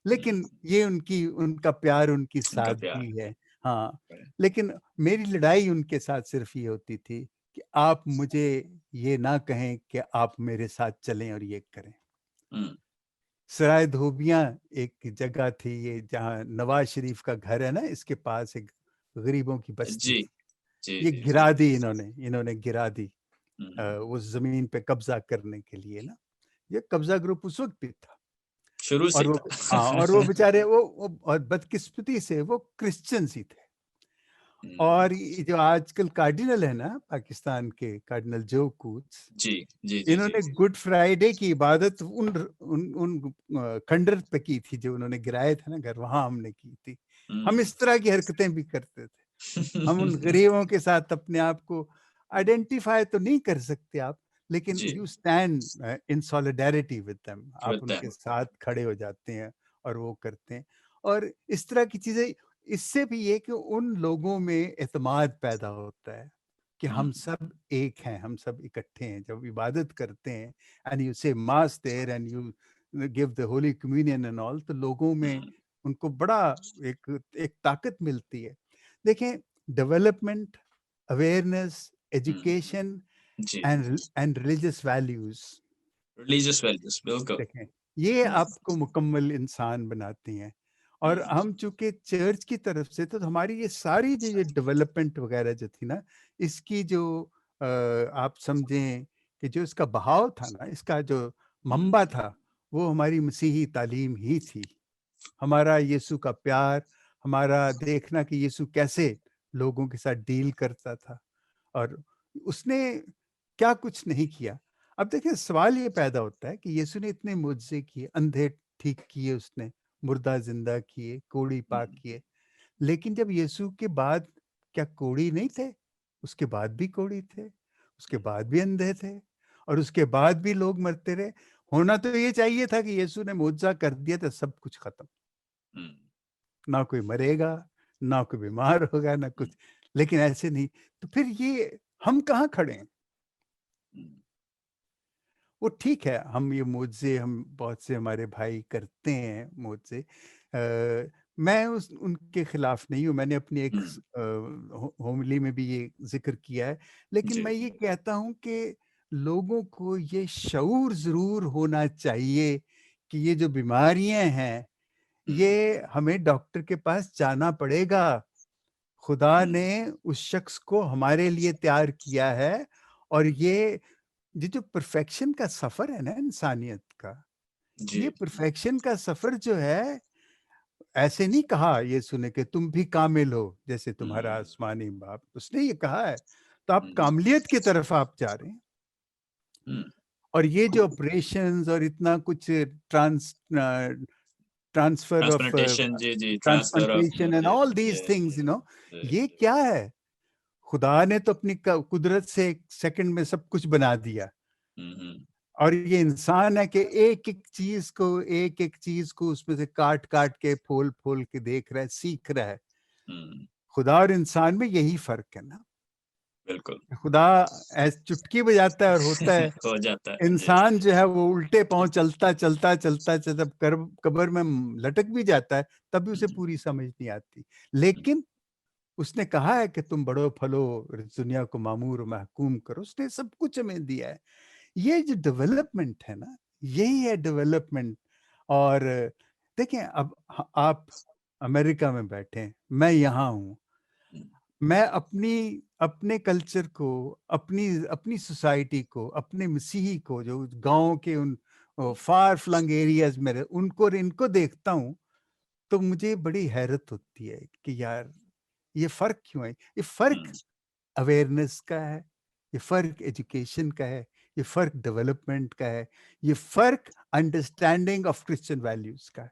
लेकिन ये उनका प्यार, उनकी उनका प्यार। सादगी है। हाँ, लेकिन मेरी लड़ाई उनके साथ सिर्फ ये होती थी कि आप मुझे ये ना कहें कि आप मेरे साथ चलें और ये करें। सराय धोबियां एक जगह थी, ये जहाँ नवाज शरीफ का घर है ना, इसके पास एक गरीबों की बस्ती जी, थी। जी, ये जी, जी। गिरा दी इन्होंने गिरा दी उस जमीन पे कब्जा करने के लिए ना। ये कब्जा ग्रुप उस वक्त भी था। शुरू से और ही वो, था। हाँ, और वो बेचारे वो और बदकिस्मती से वो क्रिश्चियंस ही थे। और ये जो आजकल कार्डिनल है ना, पाकिस्तान के कार्डिनल जो कूट्स, जी, जी, जी, जी। इन्होंने गुड फ्राइडे की इबादत उन उन उन खंडर पे की थी, जो उन्होंने गिराए थे ना घर, वहां हमने की थी। हम इस तरह की हरकतें भी करते थे। हम उन गरीबों के साथ अपने आप को आइडेंटिफाई तो नहीं कर सकते आप, लेकिन जी, you stand in solidarity with them. आप विद उनके देम। साथ खड़े हो जाते हैं, और वो करते हैं। और इस तरह की चीजें, इससे भी ये कि उन लोगों में एतमाद पैदा होता है कि हम सब एक हैं, हम सब इकट्ठे हैं। जब इबादत करते हैं, and you say mass there, and you give the holy communion and all, तो लोगों में उनको बड़ा एक एक ताकत मिलती है। देखें, डेवलपमेंट, अवेयरनेस, एजुकेशन, जी, and religious values, religious values, बिल्कुल। देखें, ये आपको मुकम्मल इंसान बनाती हैं। और हम चूंकि चर्च की तरफ से, तो हमारी ये सारी जो ये डेवलपमेंट वगैरह जो थी ना, इसकी जो आप समझें कि जो इसका बहाव था ना, इसका जो मंबा था, वो हमारी मसीही तालीम ही थी। हमारा यीशु का प्यार, हमारा देखना कि यीशु कैसे लोगों के साथ डील करता था, और उसने क्या कुछ नहीं किया। अब देखिए, सवाल ये पैदा होता है कि यीशु ने इतने मुआजिज़े किए, अंधे ठीक किए उसने, मुर्दा जिंदा किए, कोढ़ी पाक किए, लेकिन जब यीशु के बाद क्या कोढ़ी नहीं थे? उसके बाद भी कोढ़ी थे, उसके बाद भी अंधे थे, और उसके बाद भी लोग मरते रहे। होना तो ये चाहिए था कि यीशु ने मुआजिज़ा कर दिया तो सब कुछ खत्म, ना कोई मरेगा, ना कोई बीमार होगा, ना कुछ। लेकिन ऐसे नहीं। तो फिर ये हम कहाँ खड़े हैं? वो ठीक है, हम ये मुझसे, हम बहुत से हमारे भाई करते हैं मुझसे। मैं उनके खिलाफ नहीं हूँ। मैंने अपनी एक होमली में भी ये जिक्र किया है। लेकिन जी, मैं ये कहता हूँ कि लोगों को ये शऊर जरूर होना चाहिए कि ये जो बीमारियां हैं, ये हमें डॉक्टर के पास जाना पड़ेगा। खुदा ने उस शख्स को हमारे लिए तैयार किया है। और ये जो परफेक्शन का सफर है ना इंसानियत का, ये जी, परफेक्शन का सफर जो है, ऐसे नहीं कहा ये सुने कि तुम भी कामिल हो जैसे तुम्हारा हम्म, आसमानी बाप, उसने ये कहा है। तो आप हम्म, कामलियत की तरफ आप जा रहे हैं। हम्म, और ये जो ऑपरेशंस और इतना कुछ ट्रांसफर ऑफ ट्रांसप्लांटेशन, जी जी, ट्रांसफर ऑफ, ट्रांसप्लांटेशन एंड जी, ऑल दीज यस, थिंग्स, जी, ये क्या है? खुदा ने तो अपनी कुदरत से एक सेकंड में सब कुछ बना दिया। हम्म, और ये इंसान है कि एक एक चीज को उसमें से काट काट के फोल फोल के देख रहा है, सीख रहा है। हम्म, खुदा और इंसान में यही फर्क है ना। बिल्कुल। खुदा ऐसे चुटकी बजाता है और होता है। हो जाता है, जी, इंसान जो है वो उल्टे पांव चलता चलता चलता चलता कब्र में लटक भी जाता है, तब भी उसे हम्म, पूरी समझ नहीं आती। लेकिन उसने कहा है कि तुम बढ़ो फलो, दुनिया को मामूर और महकूम करो। उसने सब कुछ हमें दिया है। ये जो डेवलपमेंट है ना, यही है डेवलपमेंट। और देखिए, अब आप अमेरिका में बैठे हैं, मैं यहाँ हूँ। मैं अपने कल्चर को, अपनी अपनी सोसाइटी को, अपने मसीही को, जो गांव के उन फार फ्लंग एरियाज में उनको इनको देखता हूँ, तो मुझे बड़ी हैरत होती है कि यार, ये फर्क क्यों है? ये फर्क हम्म, अवेयरनेस का है, ये फर्क एजुकेशन का है, ये फर्क डेवलपमेंट का है, ये फर्क अंडरस्टैंडिंग ऑफ क्रिश्चियन वैल्यूज का है।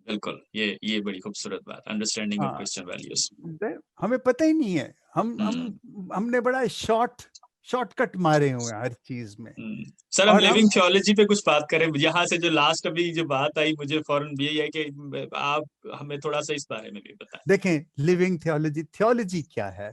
बिल्कुल, ये बड़ी खूबसूरत बात, अंडरस्टैंडिंग ऑफ हाँ, क्रिश्चियन वैल्यूज। हमें पता ही नहीं है। हम्म, हमने बड़ा शॉर्टकट मारे हुए हैं हर चीज में। सर, हम और हम लिविंग थियोलॉजी पे कुछ बात करें। यहाँ से जो लास्ट अभी जो बात आई, मुझे फौरन यही है कि आप हमें थोड़ा सा इस बारे में भी बताएं। देखें, लिविंग थियोलॉजी, थियोलॉजी क्या है?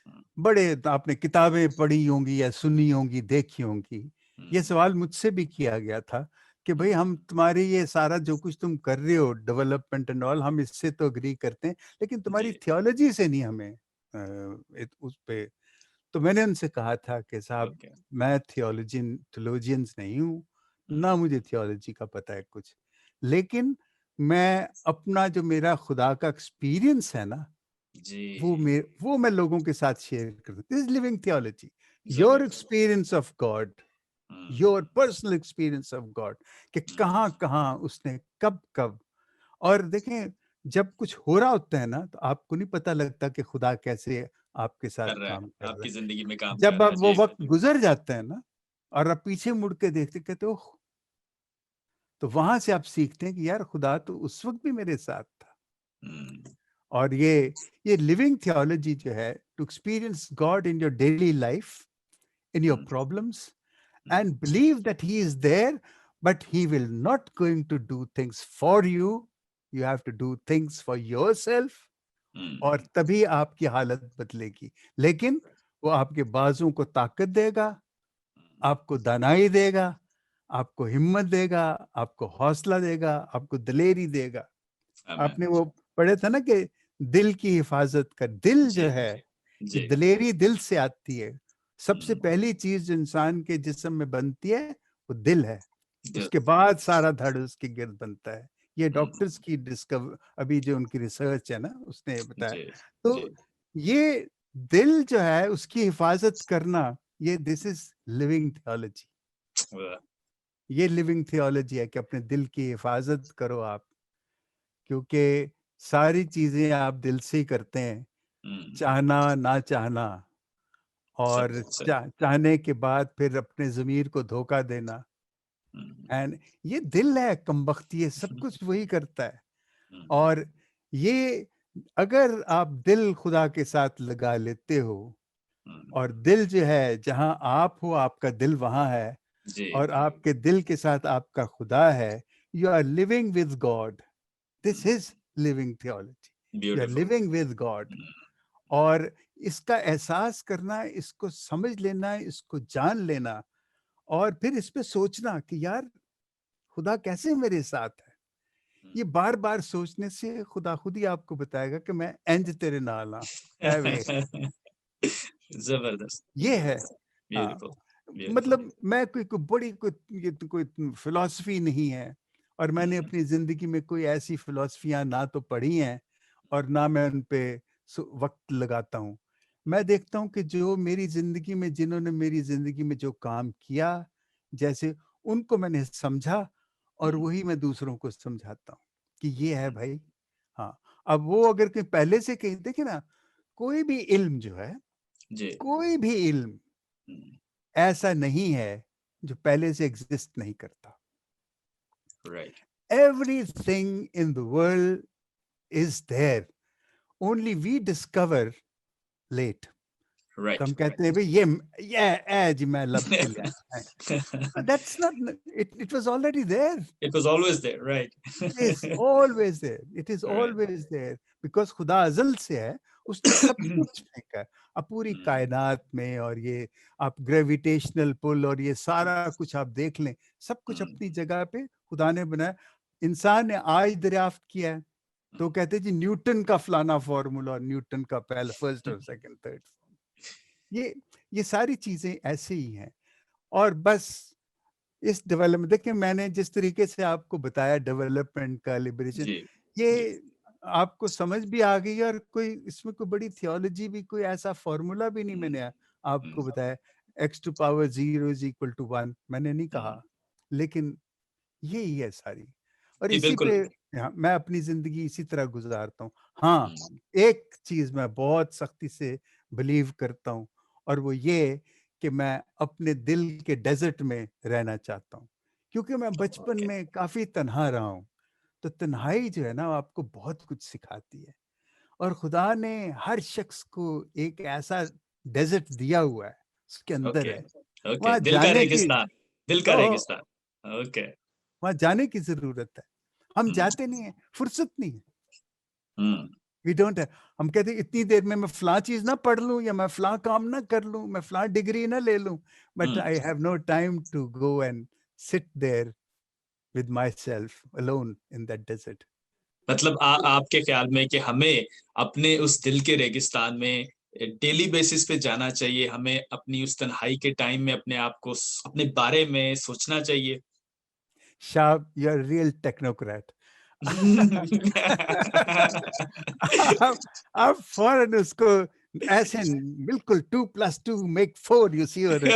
हम्म, बड़े तो आपने किताबें पढ़ी होंगी या सुनी होंगी, देखी होंगी। ये हम्म, सवाल मुझसे भी किया गया था कि भाई, हम तुम्हारी ये सारा जो कुछ तुम कर रहे हो डेवलपमेंट एंड ऑल, हम इससे तो अग्री करते हैं, लेकिन तुम्हारी जी, थियोलॉजी से नहीं हमें उस पे। तो मैंने उनसे कहा था कि साहब, ओके, मैं थियोलॉजियंस नहीं हूँ, हम्म, ना मुझे थियोलॉजी का पता है कुछ। लेकिन मैं अपना जो मेरा खुदा का एक्सपीरियंस है ना, जी, वो मैं लोगों के साथ शेयर करता हूँ। दिस लिविंग थियोलॉजी, योर जबरदस्त, experience of God, hmm, your personal experience of God, कि हम्म, कहाँ कहाँ उसने कब कब। और देखें, जब कुछ हो रहा होता है ना, तो आपको नहीं पता लगता कि खुदा कैसे आपके साथ कर रहा है, काम कर रहा आपकी है। जिंदगी में काम कर जब रहा है, अब वो जी, वक्त गुजर जाता है ना, और आप पीछे मुड़ के देखते, कहते हो, तो वहां से आप सीखते हैं कि यार, खुदा तो उस वक्त भी मेरे साथ था। हम्म, और ये लिविंग थियोलॉजी जो है, to experience God in your daily life, in your hmm, problems, hmm, and believe that he is there, but he will not going to do things for you. You have to do things for yourself, और हम्म, तभी आपकी हालत बदलेगी। लेकिन वो आपके बाजू को ताकत देगा, आपको दानाई देगा, आपको हिम्मत देगा, आपको हौसला देगा, आपको दिलेरी देगा। आमेन, आपने वो पढ़े था ना कि दिल की हिफाजत कर, दिल जी, जो है, ये जी, दिलेरी दिल से आती है। सबसे हम्म, पहली चीज जो इंसान के जिस्म में बनती है, वो दिल है। दिल, उसके बाद सारा धड़ उसके गिर्द बनता है। ये हम्म, डॉक्टर्स की डिस्कवर, अभी जो उनकी रिसर्च है ना, उसने बताया। जी, जी, तो ये दिल जो है, उसकी हिफाजत करना, ये दिस इज लिविंग थियोलॉजी। वाह, ये लिविंग थियोलॉजी है कि अपने दिल की हिफाजत करो आप, क्योंकि सारी चीजें आप दिल से ही करते हैं, हम्म, चाहना ना चाहना, सच, और सच, चाहने के बाद फिर अपने ज़मीर को धोखा देना। हम्म, एंड ये दिल है कमबख्त, ये सब कुछ वही करता है। हम्म, और ये, अगर आप दिल खुदा के साथ लगा लेते हो, हम्म, और दिल जो है, जहाँ आप हो, आपका दिल वहाँ है, जी, और आपके दिल के साथ आपका खुदा है, you are living with God. This is living theology, you are beautiful, living with God. और इसका एहसास करना, इसको समझ लेना, इसको जान लेना, और फिर इस पे सोचना कि यार, खुदा कैसे मेरे साथ है। ये बार बार सोचने से खुदा खुद ही आपको बताएगा कि मैं इंज तेरे नाल हाँ, ऐ वेख। जबरदस्त, ये है। हाँ, ब्यूटीफुल, ब्यूटीफुल, मतलब मैं कोई बड़ी ये तो कोई फिलॉसफी नहीं है, और मैंने अपनी जिंदगी में कोई ऐसी फिलॉसफियां ना तो पढ़ी हैं, और ना मैं उन पे वक्त लगाता हूँ। मैं देखता हूँ कि जो मेरी जिंदगी में, जिन्होंने मेरी जिंदगी में जो काम किया, जैसे उनको मैंने समझा, और वही मैं दूसरों को समझाता हूँ। कि ये है भाई। हाँ, अब वो अगर कोई पहले से कहीं देखिए ना, कोई भी इल्म जो है, जी। कोई भी इल्म हम्म, ऐसा नहीं है जो पहले से एग्जिस्ट नहीं करता। Right. Everything in the world is there. Only we discover late. तो राइट। हम कहते हैं भाई ये जी मैं लब के ले आया। But that's not it was already there. It was always there, right? It is always there. It is Right. always there because खुदा अज़ल से है, उसने सब कुछ फेंका है। अब पूरी कायनात में और ये आप ग्रेविटेशनल पुल और ये सारा कुछ आप देख लें, सब कुछ अपनी जगह पे खुदा ने बनाया। इंसान ने आज दरियाफ्त किया है, तो कहते हैं जी न्यूटन का फलाना फॉर्मूला और न्यूटन का पहला फर्स्ट और सेकंड थर्ड। ये सारी चीजें ऐसे ही हैं। और बस इस डेवलपमेंट देखिए, मैंने जिस तरीके से आपको बताया डेवलपमेंट का लिबरेशन, जी, ये आपको समझ भी आ गई और कोई इसमें कोई बड़ी थियोलॉजी भी, कोई ऐसा फॉर्मूला भी नहीं मैंने आपको बताया x to power 0 is equal to 1 मैंने नहीं कहा, लेकिन यही है सारी। और जी, इसी बिल्कुल। पे मैं अपनी जिंदगी इसी तरह गुजारता हूँ। हाँ, एक चीज मैं बहुत सख्ती से बिलीव करता हूँ और वो ये कि मैं अपने दिल के डेजर्ट में रहना चाहता हूँ, क्योंकि मैं बचपन Okay. में काफी तन्हा रहा हूँ। तो तन्हाई जो है ना, वो आपको बहुत कुछ सिखाती है। और खुदा ने हर शख्स को एक ऐसा डेजर्ट दिया हुआ है, उसके अंदर ओके, है। ओके, वहां दिल का जाने की रेगिस्तान, दिल का ओ, रेगिस्तान। ओके। वहां जाने की जरूरत है। हम जाते नहीं है, फुर्सत नहीं है। हम्म, वी डोंट है। हम कहते हैं इतनी देर में मैं फलां चीज ना पढ़ लूं या मैं फलां काम ना कर लूं, मैं फलां डिग्री ना ले लूं, but I have no time to go and sit there with myself alone in that desert. मतलब आपके ख्याल में कि हमें अपने उस दिल के रेगिस्तान में डेली बेसिस पे जाना चाहिए, हमें अपनी उस तन्हाई के टाइम में अपने आप को अपने बारे में सोचना चाहिए। शाब, यू आर रियल टेक्नोक्रेट। आप फौरन उसको ऐसे बिल्कुल 2+2 = 4 यू सी, और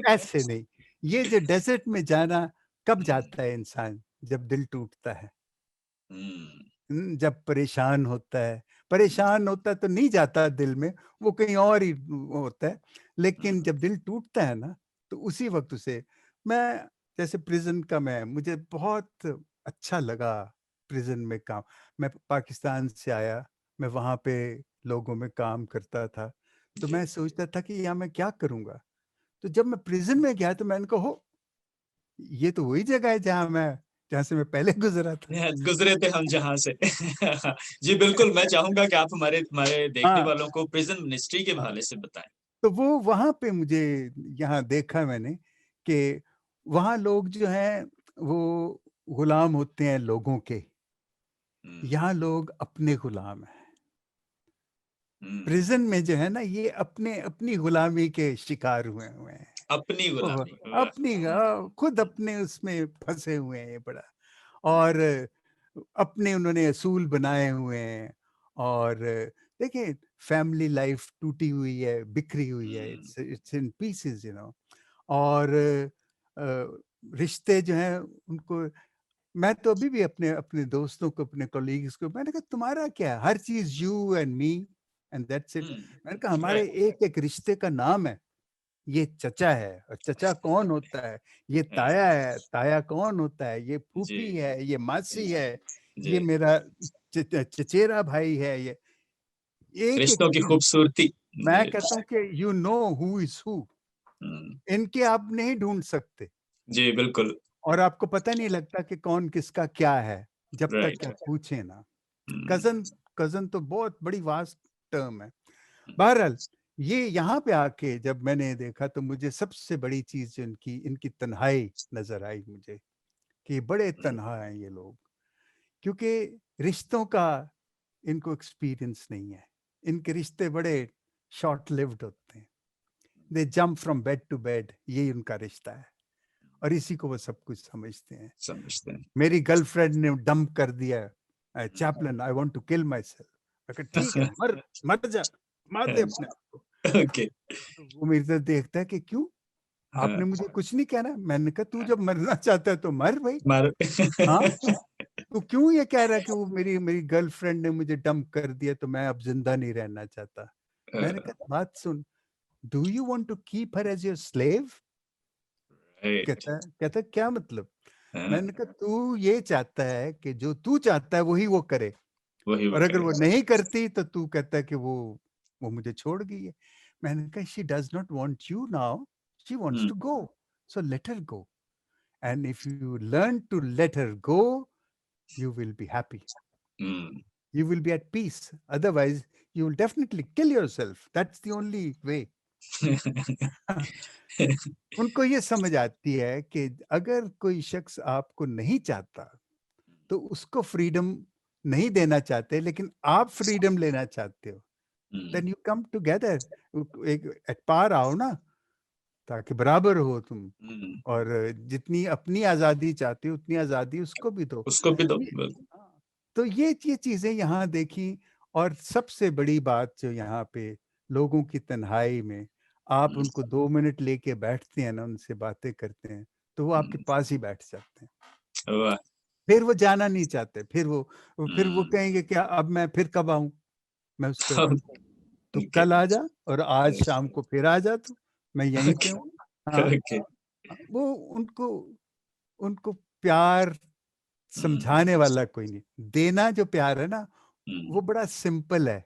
ऐसे नहीं। ये जो डेजर्ट में जाना कब जाता है इंसान? जब दिल टूटता है, जब परेशान होता है तो नहीं जाता दिल में, वो कहीं और ही होता है। लेकिन जब दिल टूटता है ना, तो उसी वक्त उसे मैं जैसे प्रिजन का मुझे बहुत अच्छा लगा प्रिजन में काम। मैं पाकिस्तान से आया, मैं वहाँ पे लोगों में काम करता था, तो मैं सोचता था कि यहाँ मैं क्या करूँगा। तो जब मैं प्रिजन में गया तो मैंने कहा ये तो वही जगह है जहाँ से मैं पहले गुजरा था। गुजरे थे हम जहां से। जी बिल्कुल, मैं चाहूंगा कि आप हमारे हमारे देखने हाँ, वालों को प्रिजन मिनिस्ट्री के हाँ। हवाले से बताएं। तो वो वहाँ पे मुझे यहाँ देखा मैंने कि वहाँ लोग जो हैं वो गुलाम होते हैं लोगों के, यहाँ लोग अपने गुलाम हैं। प्रिजन में जो है ना, ये अपने अपनी गुलामी के शिकार हुए हैं। अपनी ओह! गुलामी, वाह। अपनी खुद अपने उसमें फँसे हुए हैं ये बड़ा, और अपने उन्होंने असूल बनाए हुए हैं। और देखिए, फैमिली लाइफ टूटी हुई है, बिखरी हुई है, इट्स इन पीसेस, और रिश्ते जो हैं उनको, मैं तो अभी भी अपने अपने दोस्तों को, अपने कॉलीग्स को मैंने कहा तुम्हारा क्या है? हर चीज़ you and me and that's it. मैंने कहा हमारे राइट। एक-एक रिश्ते का नाम है। ये चचा है, और चचा कौन होता है? ये ताया है, ताया कौन होता है? ये जी, फूफी है, ये मासी है, जी, ये मेरा चचेरा भाई है। ये एक-एक रिश्तों की चीज़ खूबसूरती। मैं जी। कहता हूँ कि यू नो हू इज़ हू। इनके आप नहीं ढूँढ सकते, जी बिल्कुल। और आपको पता नहीं लगता कि कौन किसका क्या है, जब तक राइट। आप पूछें ना। कज़न कज़न तो बहुत बड़ी वास्ट टर्म है। बहरहाल, ये यहाँ पे आके जब मैंने देखा तो मुझे सबसे बड़ी चीज़ जो इनकी इनकी तन्हाई नज़र आई मुझे, कि बड़े तन्हा हैं ये लोग, क्योंकि रिश्तों का इनको एक्सपीरियंस नहीं है। इनके रिश्ते बड़े शॉर्ट लिव्ड होते हैं। They jump from bed to bed, यही उनका रिश्ता है, और इसी को वो सब कुछ समझते हैं। समझते हैं। मेरी गर्लफ्रेंड ने डंप कर दिया, Chaplin I want to kill myself. मैं कहा ठीक है, मर मर जा, मार दे अपने आप को। ओके। तो वो मेरी तरफ देखता है कि क्यों? आपने मुझे कुछ नहीं कहना। मैंने कहा तू जब मरना चाहता है तो मर भाई। मार। हाँ, तू क्यों ये कह रहा है कि वो मेरी मेरी गर्लफ्रेंड ने मुझे डंप कर दिया तो मैं अब जिंदा नहीं रहना चाहता। मैंने कहा बात सुन, do you want to keep her as your slave? Right. कहता क्या मतलब? हाँ, मैंने कहा तू ये चाहता है कि जो तू चाहता है वही वो करे, वही वो और अगर करे। वो नहीं करती तो तू कहता है कि वो मुझे छोड़ गई है। मैंने कहा she does not want you now, she wants hmm, to go, so let her go, and if you learn to let her go you will be happy, hmm. you will be at peace, otherwise you will definitely kill yourself, that's the only way. उनको ये समझ आती है कि अगर कोई शख्स आपको नहीं चाहता तो उसको फ्रीडम नहीं देना चाहते, लेकिन आप फ्रीडम लेना चाहते हो, हुँ, देन यू कम टुगेदर, एक एट पार आओ ना, ताकि बराबर हो तुम, हुँ। और जितनी अपनी आजादी चाहते हो उतनी आजादी उसको भी दो। उसको भी दो, ये बिल्कुल। हाँ, तो ये चीजें यहाँ देखी। और सबसे बड़ी बात जो यहाँ पे लोगों की तन्हाई में, आप हुँ, उनको 2 मिनट लेके बैठते हैं ना, उनसे बातें करते हैं, तो वो आपके हुँ। पास ही बैठ जाते हैं, वाह! फिर वो जाना नहीं चाहते, फिर वो हुँ। कहेंगे क्या अब मैं फिर कब आऊं? मैं उसको अब तू ओके, कल आ जा, और आज शाम को फिर आ जा, तू मैं यहीं पे ओके, हूँ। हाँ, ओके। वो उनको उनको प्यार हुँ, समझाने वाला कोई नहीं। देना जो प्यार है ना, हुँ, वो बड़ा सिंपल है।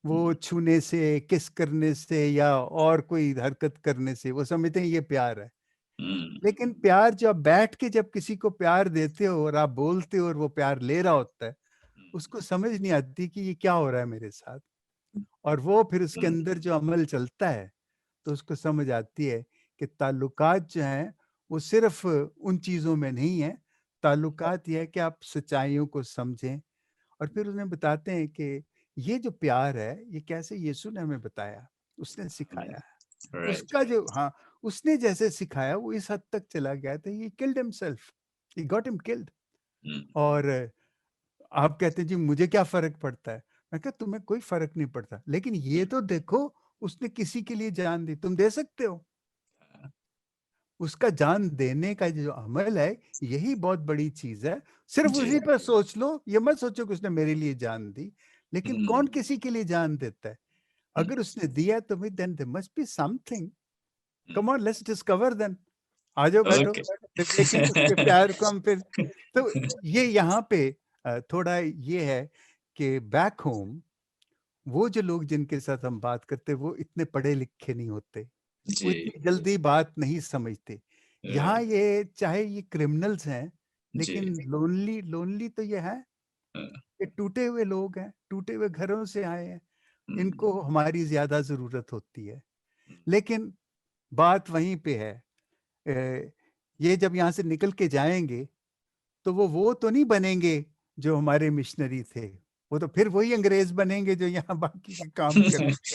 वो हुँ, छूने से, किस करने से या और कोई हरकत करने से वो समझते हैं ये प्यार है। हुँ, लेकिन प्यार जब बैठ के जब किसी को प्यार देते हो और आप बोलते हो और वो प्यार ले रहा होता है, हुँ, उसको समझ नहीं आती कि ये क्या हो रहा है मेरे साथ। और वो फिर उसके हुँ, अंदर जो अमल चलता है, तो उसको समझ आती है कि ताल्लुकात जो हैं, वो सिर्फ़ उन चीज़ों में नहीं है। ताल्लुकात ये है कि आप सच्चाइयों को समझें, और फिर उन्हें बताते हैं कि ये जो प्यार है, ये कैसे यीशु ने हमें बताया, उसने सिखाया है। राइट। उसका जो हाँ, उसने जैसे सिखाया वो इस हद तक चला गया था, he killed himself, he got him killed. हुँ, और आप कहते हैं जी मुझे क्या फ़र्क पड़ता है? मैं कहा तुम्हें कोई फ़र्क नहीं पड़ता, लेकिन ये हुँ, तो देखो, उसने किसी के लिए जान दी, तुम दे सकते हो? उसका जान देने का जो अमल है, यही बहुत बड़ी चीज़ है। सिर्फ़ जी। उसी पर सोच लो, ये मत सोचो कि उसने मेरे लिए जान दी, लेकिन हुँ, कौन किसी के लिए जान देता है? हुँ, अगर उसने दिया तो फिर then there must be something, come on let's discover then. आ जाओ बैठो, ओके। लेकिन उसके प्यार को हम फिर, तो ये यहाँ पे थोड़ा ये है कि बैक होम वो जो लोग जिनके साथ हम बात करते हैं, वो इतने पढ़े-लिखे नहीं होते, वो जी, इतनी जल्दी बात नहीं समझते। यहाँ राइट, ये चाहे ये क्रिमिनल्स हैं, जी, लेकिन लोनली लोनली तो ये हैं, हाँ, ये टूटे हुए लोग हैं, टूटे हुए घरों से आए हैं, हुँ, इनको हमारी ज़्यादा ज़रूरत होती है। हुँ, लेकिन बात वहीं पे है, ये जब यहाँ से निकल के जाएँगे, तो वो तो नहीं बनेंगे जो हमारे मिशनरी थे, वो तो फिर वही अंग्रेज़ बनेंगे जो यहाँ बाकी के काम करते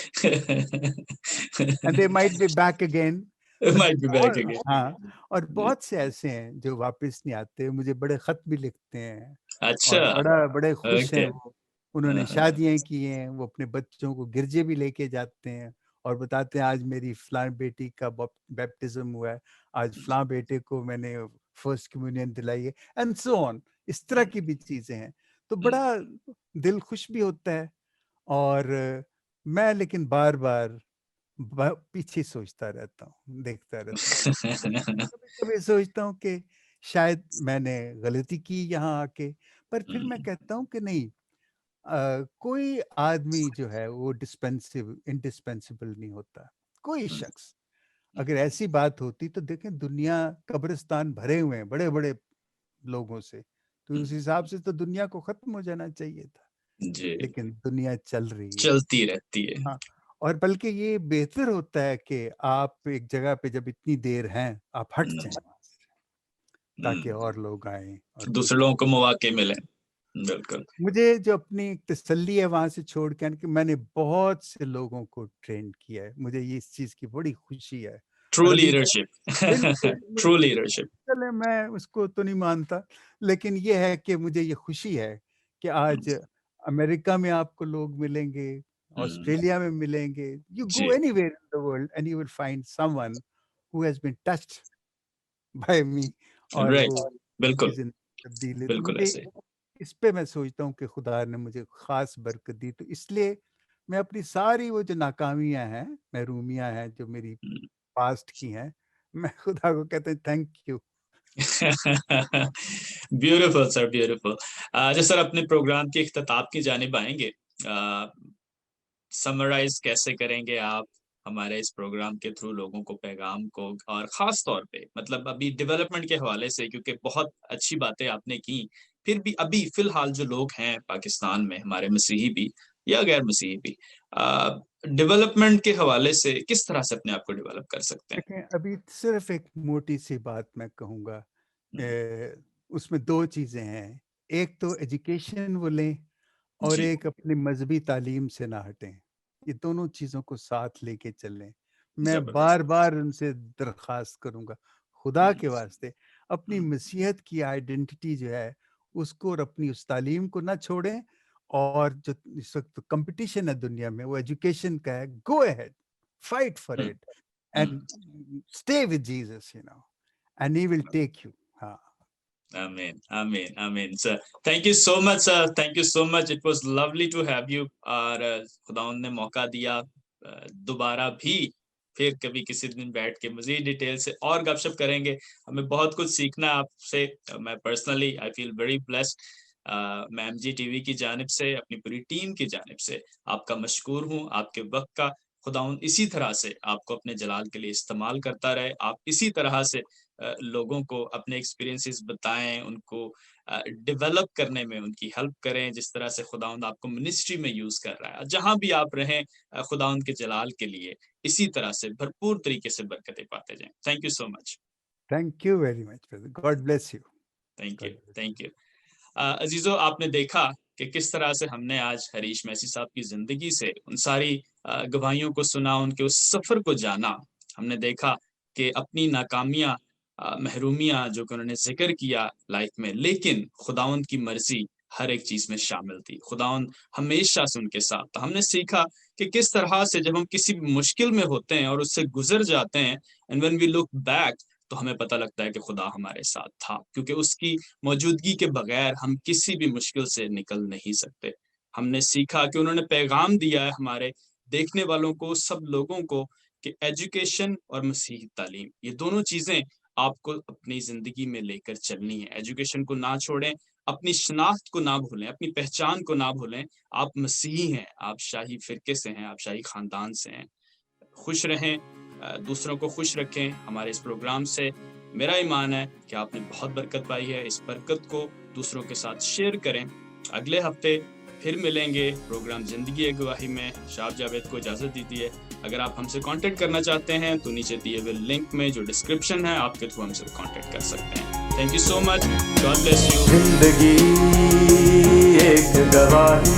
and they might be back again. Might be back और अगेन। हाँ, और जी, बहुत से ऐसे हैं जो वापस नहीं आते, मुझे बड़े खत भी लिखते हैं अच्छा, और बड़े खुश हैं ओके, वो। उन्होंने हाँ, हाँ, शादियाँ की हैं, वो अपने बच्चों को गिरजे भी लेके जाते हैं और बताते हैं आज मेरी फलाँ बेटी का बैप्टिज़्म हुआ है, आज जी, फलाँ बेटे को मैंने फर्स्ट कम्युनियन दिलाई है, एंड सो ऑन। इस तरह हुँ, की भी चीज़ें हैं। तो हुँ, बड़ा दिल खुश भी होता है। और मैं लेकिन बार-बार पीछे सोचता रहता हूँ, देखता रहता हूँ। कभी-कभी सोचता हूँ कि शायद मैंने गलती की यहाँ आके, पर फिर मैं हुँ, कहता हूँ कि नहीं, कोई आदमी जो है वो इंडिस्पेंसेबल नहीं होता। कोई हुँ, शख्स, अगर ऐसी बात होती तो देखें दुनिया कब्रिस्तान भरे हुए हैं बड़े-बड़े लोगों से, तो हुँ, उस हिसाब से तो दुनिया को खत्म हो जाना चाहिए था। जी, लेकिन दुनिया चल रही है। चलती रहती है। हाँ, और बल्कि ये बेहतर होता है कि आप एक जगह पे जब इतनी देर हैं, आप हट हुँ, जाएँ वहाँ से, ताकि हुँ, और लोग आएँ और दूसरे दूसरे। लोगों को मौके मिलें, बिल्कुल। मुझे जो अपनी एक तसल्ली है वहाँ से छोड़ के आने की, मैंने बहुत से लोगों को ट्रेन किया है। मुझे ये इस चीज़ की बड़ी खुशी है। ट्रू और अभी लीडरशिप। बिल्कुल, ट्रू बिल्कुल, लीडरशिप। चले मैं उसको तो नहीं मानता, लेकिन ये है कि मुझे ये खुशी है कि हुँ, आज अमेरिका में आपको लोग मिलेंगे, हुँ, ऑस्ट्रेलिया में मिलेंगे, यू गो जी, anywhere in the world and you will find someone who has been touched by me, और राइट, वो बिल्कुल, की ज़िंदगी तब्दील है। तो बिल्कुल मुझे ऐसे ही। इस पे मैं सोचता हूँ कि खुदा ने मुझे खास बरकत दी, तो इसलिए मैं अपनी सारी वो जो नाकामियां हैं, महरूमियां हैं जो मेरी हुँ। पास्ट की हैं, मैं खुदा को कहता हूँ thank you. Beautiful sir, beautiful. अच्छा सर, अपने प्रोग्राम के इख्तिताम की जानिब आएँगे। अ, समराइज़ कैसे करेंगे आप हमारे इस प्रोग्राम के थ्रू लोगों को पैगाम को, और ख़ास तौर पे मतलब अभी डेवलपमेंट के हवाले से, क्योंकि बहुत अच्छी बातें आपने की, फिर भी अभी फ़िलहाल जो लोग हैं पाकिस्तान में, हमारे मसीही भी या गैर मसीही भी, डेवलपमेंट के हवाले से किस तरह से अपने आप को डेवलप कर सकते हैं? देखें, अभी सिर्फ एक मोटी सी बात मैं कहूँगा, हुँ, उसमें 2 चीज़ें हैं। एक तो एजुकेशन वो लें और जी, एक अपनी मज़हबी तालीम से ना हटें। ये दोनों चीज़ों को साथ लेके चलें। मैं ज़बरदस्त। बार-बार उनसे दरख़्वास्त करूँगा, खुदा हुँ, के वास्ते अपनी हुँ, मसीहत की आइडेंटिटी जो है, उसको और अपनी उस तालीम को ना छोड़ें, और जो इस वक़्त कॉम्पिटिशन है दुनिया में, वो एजुकेशन का है, go ahead, fight for hmm, it hmm. And stay with Jesus, and he will take you. हाँ। Amen. Amen. Amen. Sir, thank you so much, sir. Thank you so much. It was lovely to have you. और खुदावंद ने मौका दिया दोबारा भी फिर कभी किसी दिन बैठ के मजीद डिटेल से और गपशप करेंगे। हमें बहुत कुछ सीखना है आपसे। मैं personally I feel very blessed. मैं एमजी टीवी की जानिब से, अपनी पूरी टीम की जानिब से आपका मशकूर हूँ। आपके वक्त का खुदावंद इसी तरह से आपको अपने जलाल के लिए इस्तेमाल करता रहे। आप इसी तरह से लोगों को अपने एक्सपीरियंसेस बताएं, उनको डेवलप करने में उनकी हेल्प करें, जिस तरह से खुदावंद आपको मिनिस्ट्री में यूज कर रहा है। जहां भी आप रहें, खुदावंद के जलाल के लिए इसी तरह से भरपूर तरीके से बरकतें पाते जाएं। Thank you so much. Thank you very much brother, God bless you. Thank you, God bless. Thank you. अजीजों, आपने देखा कि किस तरह से हमने आज हरीश मैसी साहब की जिंदगी से उन सारी गवाहियों को सुना, उनके उस सफर को जाना। हमने देखा कि अपनी नाकामियां, महरूमियां जो कि उन्होंने जिक्र किया लाइफ में, लेकिन खुदावंद की मर्जी हर एक चीज में शामिल थी। खुदावंद हमेशा से उनके साथ था। हमने सीखा कि किस तरह से जब हम किसी मुश्किल में होते हैं और उससे गुजर जाते हैं, and when we look back, तो हमें पता लगता है कि खुदा हमारे साथ था, क्योंकि उसकी मौजूदगी के बगैर हम किसी भी मुश्किल से निकल नहीं सकते। हमने सीखा कि उन्होंने पैगाम दिया है हमारे देखने वालों को, सब लोगों को, कि एजुकेशन और मसीही तालीम, ये दोनों चीजें आपको अपनी जिंदगी में लेकर चलनी है। एजुकेशन को ना छोड़ें, अपनी शनाख्त को ना भूलें, अपनी पहचान को ना भूलें। आप मसीही हैं, आप शाही फिरके से हैं, आप शाही खानदान से हैं। खुश रहें, दूसरों को खुश रखें। हमारे इस प्रोग्राम से मेरा ईमान है कि आपने बहुत बरकत पाई है। इस बरकत को दूसरों के साथ शेयर करें। अगले हफ्ते फिर मिलेंगे प्रोग्राम ज़िंदगी एक गवाही में। शाब जावेद को इजाज़त दीजिए। अगर आप हमसे कांटेक्ट करना चाहते हैं तो नीचे दिए हुए लिंक में जो डिस्क्रिप्शन है, आपके थ्रू हमसे कांटेक्ट कर सकते हैं। Thank you so much. God bless you. जिंदगी एक गवाही,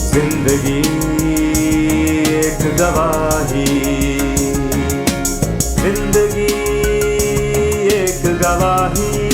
जिंदगी एक गवाही, जिंदगी एक गवाही।